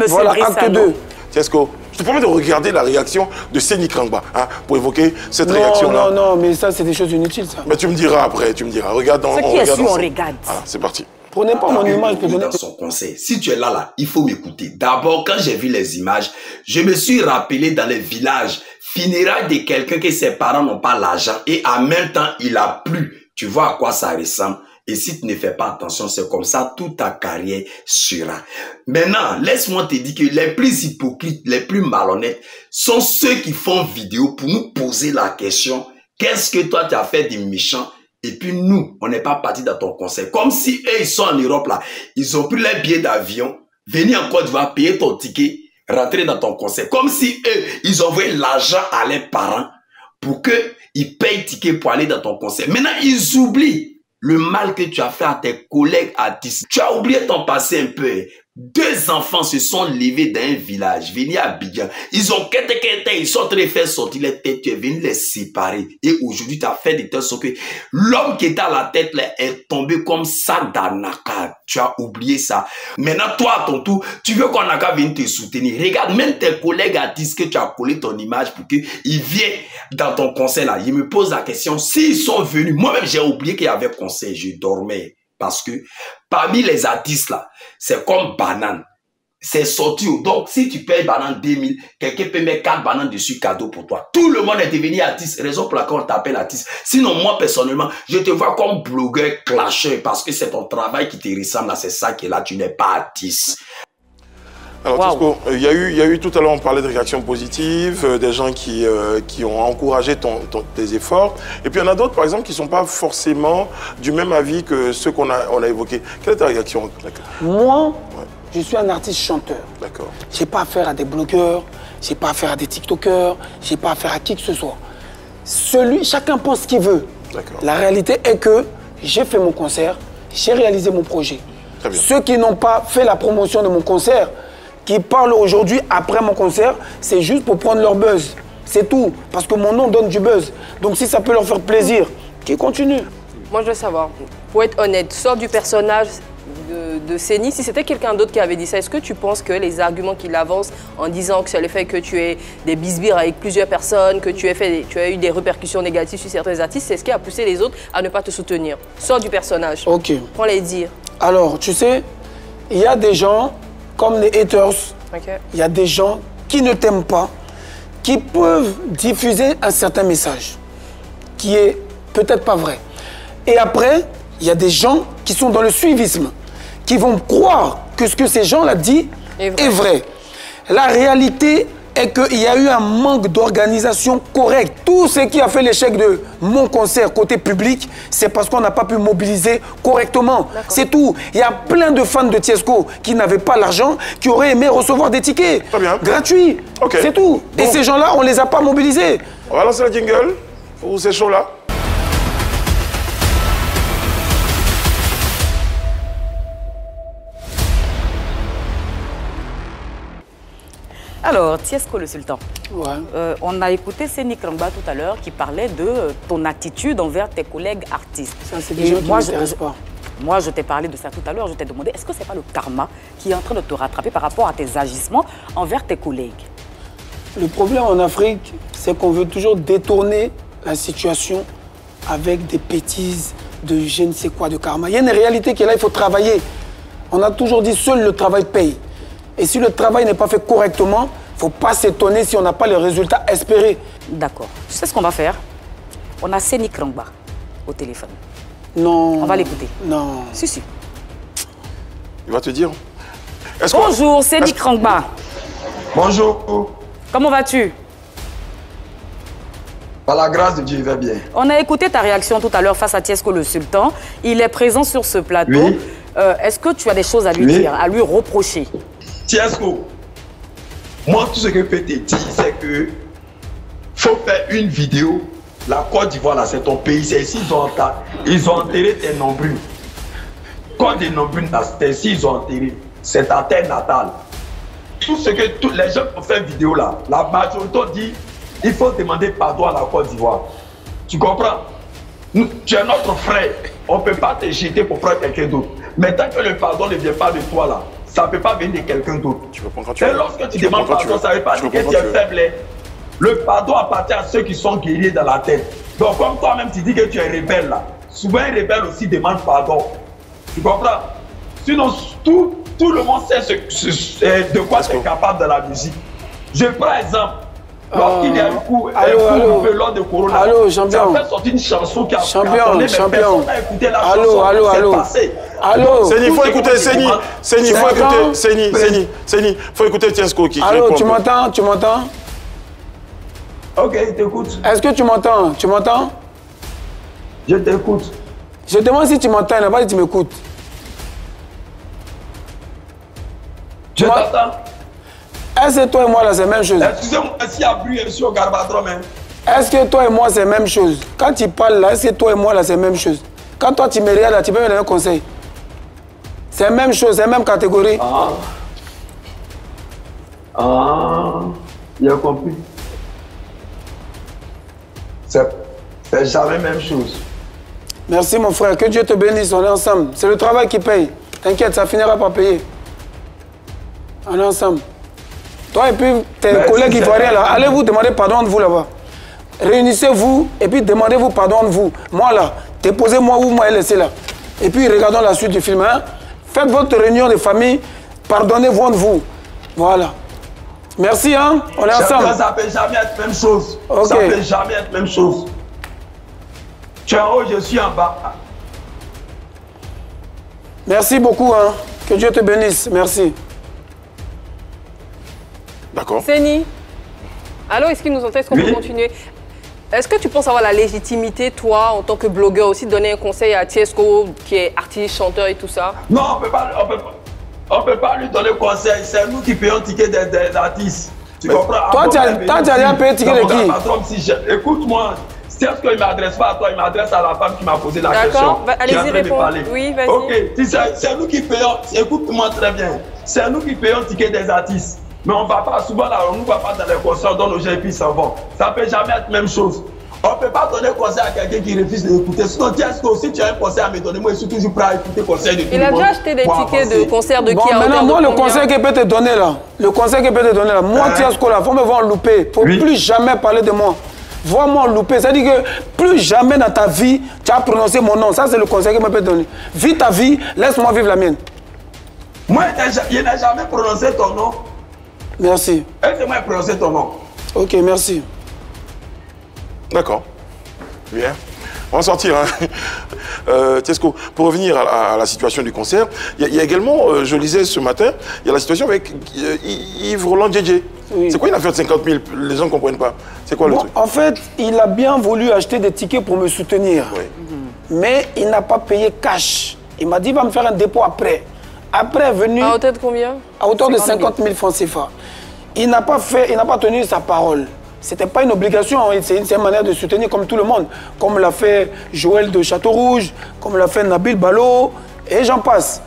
Voilà, acte 2. Tiesco, je te promets de regarder la réaction de Séni Krangba pour évoquer cette réaction-là. Non, mais ça, c'est des choses inutiles, ça. Mais tu me diras après, tu me diras. Regarde dans... Ce qui est sûr, on regarde. C'est parti. Prenez pas mon image pour donner... Dans son conseil. Si tu es là, il faut m'écouter. D'abord, quand j'ai vu les images, je me suis rappelé dans les villages, funérailles de quelqu'un que ses parents n'ont pas l'argent et en même temps, il a plu. Tu vois à quoi ça ressemble. Et si tu ne fais pas attention, c'est comme ça, toute ta carrière sera. Maintenant, laisse-moi te dire que les plus hypocrites, les plus malhonnêtes sont ceux qui font vidéo pour nous poser la question, qu'est-ce que toi tu as fait de méchant? Et puis nous, on n'est pas parti dans ton concert. Comme si eux, ils sont en Europe là, ils ont pris les billets d'avion, venir en Côte d'Ivoire, payer ton ticket, rentrer dans ton concert. Comme si eux, ils envoyaient l'argent à leurs parents pour qu'ils payent ticket pour aller dans ton concert. Maintenant, ils oublient le mal que tu as fait à tes collègues artistes. Tu as oublié ton passé un peu. 2 enfants se sont levés dans un village, venus à Abidjan. Ils ont ils sont très fait sortir les têtes, tu es venu les séparer. Et aujourd'hui, tu as fait de telle sorte que l'homme qui était à la tête là, est tombé comme ça d'Anaka. Tu as oublié ça. Maintenant, toi, à ton tour, tu veux qu'on n'a qu'à venir te soutenir. Regarde, même tes collègues artistes que tu as collé ton image pour qu'ils viennent dans ton concert là. Ils me posent la question, s'ils sont venus, moi-même j'ai oublié qu'il y avait concert, je dormais. Parce que parmi les artistes là, c'est comme banane. C'est sorti. Donc, si tu payes banane 2000, quelqu'un peut mettre 4 bananes dessus, cadeau pour toi. Tout le monde est devenu artiste. Raison pour laquelle on t'appelle artiste. Sinon, moi, personnellement, je te vois comme blogueur clasheur parce que c'est ton travail qui te ressemble. C'est ça qui est là. Tu n'es pas artiste. Alors, Tiesco, il y a eu tout à l'heure, on parlait de réactions positives, des gens qui ont encouragé tes efforts. Et puis, il y en a d'autres, par exemple, qui ne sont pas forcément du même avis que ceux qu'on a évoqués. Quelle est ta réaction? Moi, je suis un artiste chanteur. D'accord. Je n'ai pas affaire à des blogueurs, je n'ai pas affaire à des TikTokers, je n'ai pas affaire à qui que ce soit. Chacun pense ce qu'il veut. La réalité est que j'ai fait mon concert, j'ai réalisé mon projet. Très bien. Ceux qui n'ont pas fait la promotion de mon concert, qui parlent aujourd'hui après mon concert, c'est juste pour prendre leur buzz. C'est tout. Parce que mon nom donne du buzz. Donc si ça peut leur faire plaisir, qu'ils continuent. Moi, je veux savoir, pour être honnête, sors du personnage de Séni. Si c'était quelqu'un d'autre qui avait dit ça, est-ce que tu penses que les arguments qu'il avance en disant que c'est le fait que tu aies des bisbires avec plusieurs personnes, que tu as eu des répercussions négatives sur certains artistes, c'est ce qui a poussé les autres à ne pas te soutenir? Sors du personnage. Ok. Prends les dires. Alors, tu sais, il y a des gens... comme les haters, il y a des gens qui ne t'aiment pas, qui peuvent diffuser un certain message qui est peut-être pas vrai. Et après, il y a des gens qui sont dans le suivisme, qui vont croire que ce que ces gens-là disent est vrai. La réalité est qu'il y a eu un manque d'organisation correcte. Tout ce qui a fait l'échec de mon concert côté public, c'est parce qu'on n'a pas pu mobiliser correctement. C'est tout. Il y a plein de fans de Tiesco qui n'avaient pas l'argent, qui auraient aimé recevoir des tickets gratuits. C'est tout. Et ces gens-là, on ne les a pas mobilisés. On va lancer le jingle pour ces shows-là. Alors, Tiesco le Sultan, on a écouté Seni Krangba tout à l'heure qui parlait de ton attitude envers tes collègues artistes. Ça, c'est des gens qui ne m'intéressent pas. Moi, je t'ai parlé de ça tout à l'heure. Je t'ai demandé, est-ce que ce n'est pas le karma qui est en train de te rattraper par rapport à tes agissements envers tes collègues? Le problème en Afrique, c'est qu'on veut toujours détourner la situation avec des bêtises de je ne sais quoi, de karma. Il y a une réalité qui est là, il faut travailler. On a toujours dit, seul le travail paye. Et si le travail n'est pas fait correctement, il ne faut pas s'étonner si on n'a pas les résultats espérés. D'accord. Tu sais ce qu'on va faire? On a Seni Krangba au téléphone. Non. On va l'écouter. Non. Si, si. Il va te dire. Bonjour, Seni Krangba. Bonjour. Comment vas-tu? Par la grâce de Dieu, il va bien. On a écouté ta réaction tout à l'heure face à Tiesco le Sultan. Il est présent sur ce plateau. Oui. Est-ce que tu as des choses à lui dire, à lui reprocher? Tiesco, moi, tout ce que je peux te dire, c'est que faut faire une vidéo. La Côte d'Ivoire, là, c'est ton pays. C'est ici ils ont enterré tes nombrils. Quand des nombrils, c'est ici ils ont enterré. C'est ta terre natale. Tout ce que tous les gens qui font une vidéo là, la majorité dit il faut demander pardon à la Côte d'Ivoire. Tu comprends? Tu es notre frère. On ne peut pas te jeter pour prendre quelqu'un d'autre. Mais tant que le pardon ne vient pas de toi là, ça ne peut pas venir de quelqu'un d'autre. Et lorsque tu demandes pardon, ça ne veut pas dire que tu es faible. Le pardon appartient à ceux qui sont guerriers dans la tête. Donc comme toi-même tu dis que tu es rebelle là, souvent un rebelle aussi demande pardon. Tu comprends? Sinon tout le monde sait de quoi tu es capable dans la musique. Je prends exemple. Lorsqu'il y a eu coup lors de Corona, allô, champion. ça fait sortir une chanson qui a champion. Personne n'a écouté la chanson. Allô. Seni, il faut écouter Seni. Seni, il faut écouter Seni. Seni, faut écouter Tiesco qui allô, tu m'entends? Tu m'entends? Ok, je t'écoute. Est-ce que tu m'entends? Tu m'entends? Je t'écoute. Je demande si tu m'entends, il n'a pas dit tu m'écoutes. Je t'entends. Est-ce que toi et moi là c'est la même chose? Excusez-moi, s'il y a bruit, je suis au Garbadrom. Est-ce que toi et moi c'est la même chose? Quand tu parles là, est-ce que toi et moi là c'est la même chose? Quand toi tu me regardes là, tu peux me donner un conseil? C'est la même chose, c'est la même catégorie. Il a compris. C'est jamais la même chose. Merci mon frère, que Dieu te bénisse, on est ensemble. C'est le travail qui paye. T'inquiète, ça finira par payer. On est ensemble. Toi et puis tes collègues ivoiriens là, allez vous demander pardon de vous là-bas. Réunissez-vous et puis demandez-vous pardon de vous. Moi là, déposez-moi où moi et laissez là. Et puis regardons la suite du film. Hein? Faites votre réunion de famille, pardonnez-vous de vous. Voilà. Merci, hein? On est ensemble. Ça ne peut jamais être la même chose. Okay. Ça ne peut jamais être la même chose. Tu es en haut, je suis en bas. Merci beaucoup, hein? Que Dieu te bénisse. Merci. D'accord. Seni, allô, est-ce qu'il nous entend? Est-ce qu'on peut continuer? Est-ce que tu penses avoir la légitimité, toi, en tant que blogueur, aussi, de donner un conseil à Tiesco, qui est artiste, chanteur et tout ça? Non, on peut pas lui donner conseil. C'est nous qui payons le ticket des artistes. Tu comprends? Toi, tu as déjà payé le ticket de qui? Écoute-moi, c'est ce qu'il ne m'adresse pas à toi, il m'adresse à la femme qui m'a posé la question. D'accord, allez-y répondre. Oui, vas-y. Ok, c'est nous qui payons, écoute-moi très bien, c'est nous qui payons le ticket des artistes. Mais on ne va pas souvent là, on ne va pas dans les concerts, dans nos gens et puis ils s'en vont. Ça ne peut jamais être la même chose. On ne peut pas donner conseil à quelqu'un qui refuse d'écouter. Sinon, si tu as un conseil à me donner, moi je suis toujours prêt à écouter le conseil de tout le monde. Il a déjà acheté des tickets de concert de qui? Maintenant, moi, le conseil qu'il peut te donner là, moi, Tiesco là, il faut me voir en loupé. Il ne faut plus jamais parler de moi. Vois-moi en loupé. C'est-à-dire que plus jamais dans ta vie, tu as prononcé mon nom. Ça, c'est le conseil qu'il me peut te donner. Vis ta vie, laisse-moi vivre la mienne. Moi, il n'a jamais prononcé ton nom. Merci. Est-ce que moi, j'ai prononcé ton nom? Ok, merci. D'accord. Bien. On va sortir. Tesco, pour revenir à la situation du concert, il y a également, je lisais ce matin, il y a la situation avec Yves Roland JJ. Oui. C'est quoi une affaire de 50 000? Les gens ne comprennent pas. C'est quoi le truc? En fait, il a bien voulu acheter des tickets pour me soutenir. Oui. Mais il n'a pas payé cash. Il m'a dit qu'il va me faire un dépôt après. Après est venu... À hauteur de combien? À hauteur de 50 000 francs CFA. Il n'a pas tenu sa parole. Ce n'était pas une obligation, c'est une manière de soutenir comme tout le monde. Comme l'a fait Joël de Château-Rouge, comme l'a fait Nabil Balo, et j'en passe.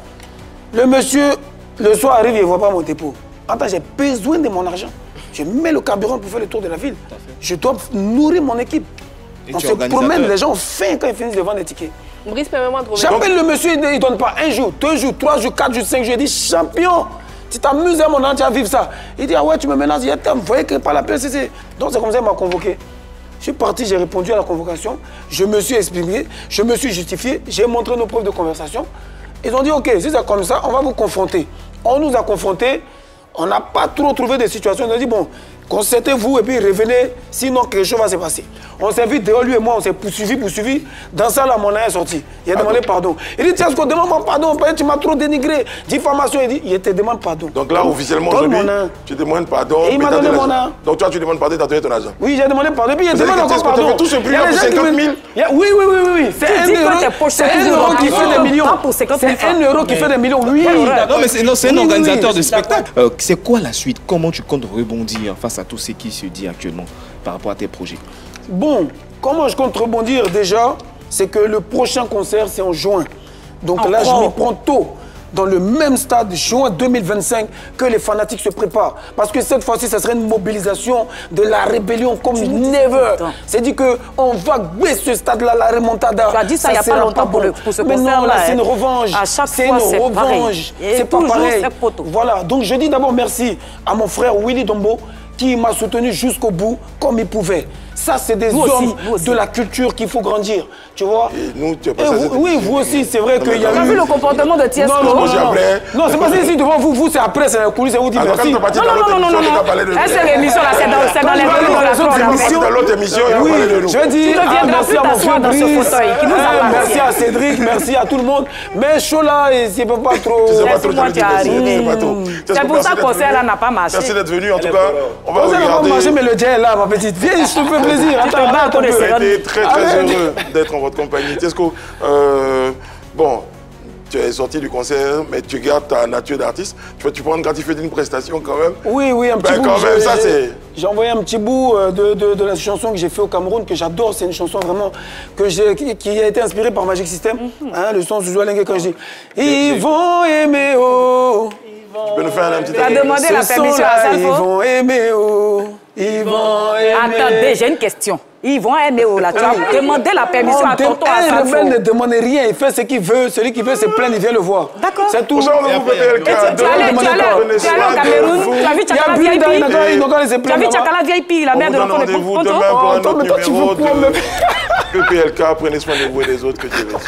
Le monsieur, le soir arrive, il ne voit pas mon dépôt. Attends, j'ai besoin de mon argent. Je mets le carburant pour faire le tour de la ville. Je dois nourrir mon équipe. On se promène, les gens ont faim quand ils finissent de vendre des tickets. J'appelle le monsieur, il ne donne pas 1 jour, 2 jours, 3 jours, 4 jours, 5 jours. Il dit, champion, tu t'amuses à mon an, tu vas vivre ça. Il dit, ah ouais, tu me menaces, vous voyez que par la PCC. Donc c'est comme ça qu'il m'a convoqué. Je suis parti, j'ai répondu à la convocation, je me suis exprimé, je me suis justifié, j'ai montré nos preuves de conversation. Ils ont dit, ok, si c'est comme ça, on va vous confronter. On nous a confrontés, on n'a pas trop trouvé de situation. On a dit, bon, concertez-vous et puis revenez, sinon quelque chose va se passer. On s'est vu dehors, lui et moi, on s'est poursuivi. Dans ça, là, mon âne est sorti. Il a demandé pardon. Il dit, tiens, demande-moi pardon, tu m'as trop dénigré. Diffamation, il dit, il te demande pardon. Donc là, officiellement, aujourd'hui, tu demandes pardon. Et il m'a donné mon âne. Donc toi, tu demandes pardon, tu as donné ton argent. Oui, j'ai demandé pardon. Et puis il demande encore pardon. Tu fais tout ce prix-là pour 50 000? Oui. C'est 1 euro qui fait des millions. C'est 1 euro qui fait des millions, oui. Non, mais c'est un organisateur de spectacle. C'est quoi la suite? Comment tu comptes rebondir face à tout ce qui se dit actuellement par rapport à tes projets? Bon, comment je compte rebondir déjà? C'est que le prochain concert, c'est en juin. Donc là, je m'y prends tôt. Dans le même stade, juin 2025, que les fanatiques se préparent. Parce que cette fois-ci, ça serait une mobilisation de la rébellion comme never. C'est dit qu'on va gouer ce stade-là, la remontada. Tu as dit ça il n'y a pas longtemps pour ce concert-là. Mais non, là, c'est une revanche. À chaque fois, c'est revanche. C'est pas pareil. Voilà, donc je dis d'abord merci à mon frère Willy Dombo, qui m'a soutenu jusqu'au bout, comme il pouvait. Ça, c'est des hommes de la culture qu'il faut grandir, tu vois. Et nous, tu as pas oui, vous aussi, c'est vrai qu'il y a eu... Tu as vu le comportement de Tiesco? Non, c'est pas ici devant vous, c'est après, c'est la coulisse, c'est vous dites merci. Non. C'est l'émission, là, c'est dans les dans l'autre émission, oui, je dis merci à mon frère Brice, merci à Cédric, merci à tout le monde. Mais chaud là, c'est pas trop... C'est pour ça que le concert n'a pas marché. Merci d'être venu, en tout cas. On va regarder... mais le gel là, ma petite, viens, je te fais plaisir. J'ai été très heureux d'être en votre compagnie. Tesco, bon, tu es sorti du concert, mais tu gardes ta nature d'artiste. Tu prends gratifié d'une prestation quand même. Oui, un petit bout. Quand même, ça c'est... J'ai envoyé un petit bout de la chanson que j'ai fait au Cameroun, que j'adore. C'est une chanson vraiment qui a été inspirée par Magic System. Le son Zouzou Alengue quand je dis ils vont aimer oh. Tu peux nous faire un petit... Tu as demandé la permission à Salfo? Ils vont aimer oh. Ils vont aimer. Attendez, j'ai une question. Ils vont aimer oh là. Tu as demandé la permission à tonton à Salfo? Un rebelle ne demande rien, il fait ce qu'il veut. Celui qui veut se plaindre, il vient le voir. D'accord. C'est tout. Tu allais au Cameroun, tu as vu Tchakala VIP? Tu as vu Tchakala VIP, la mère de l'enfant de tonton? Demain pour un autre numéro de PPLK. Prenez soin de vous et des autres, que Dieu vous.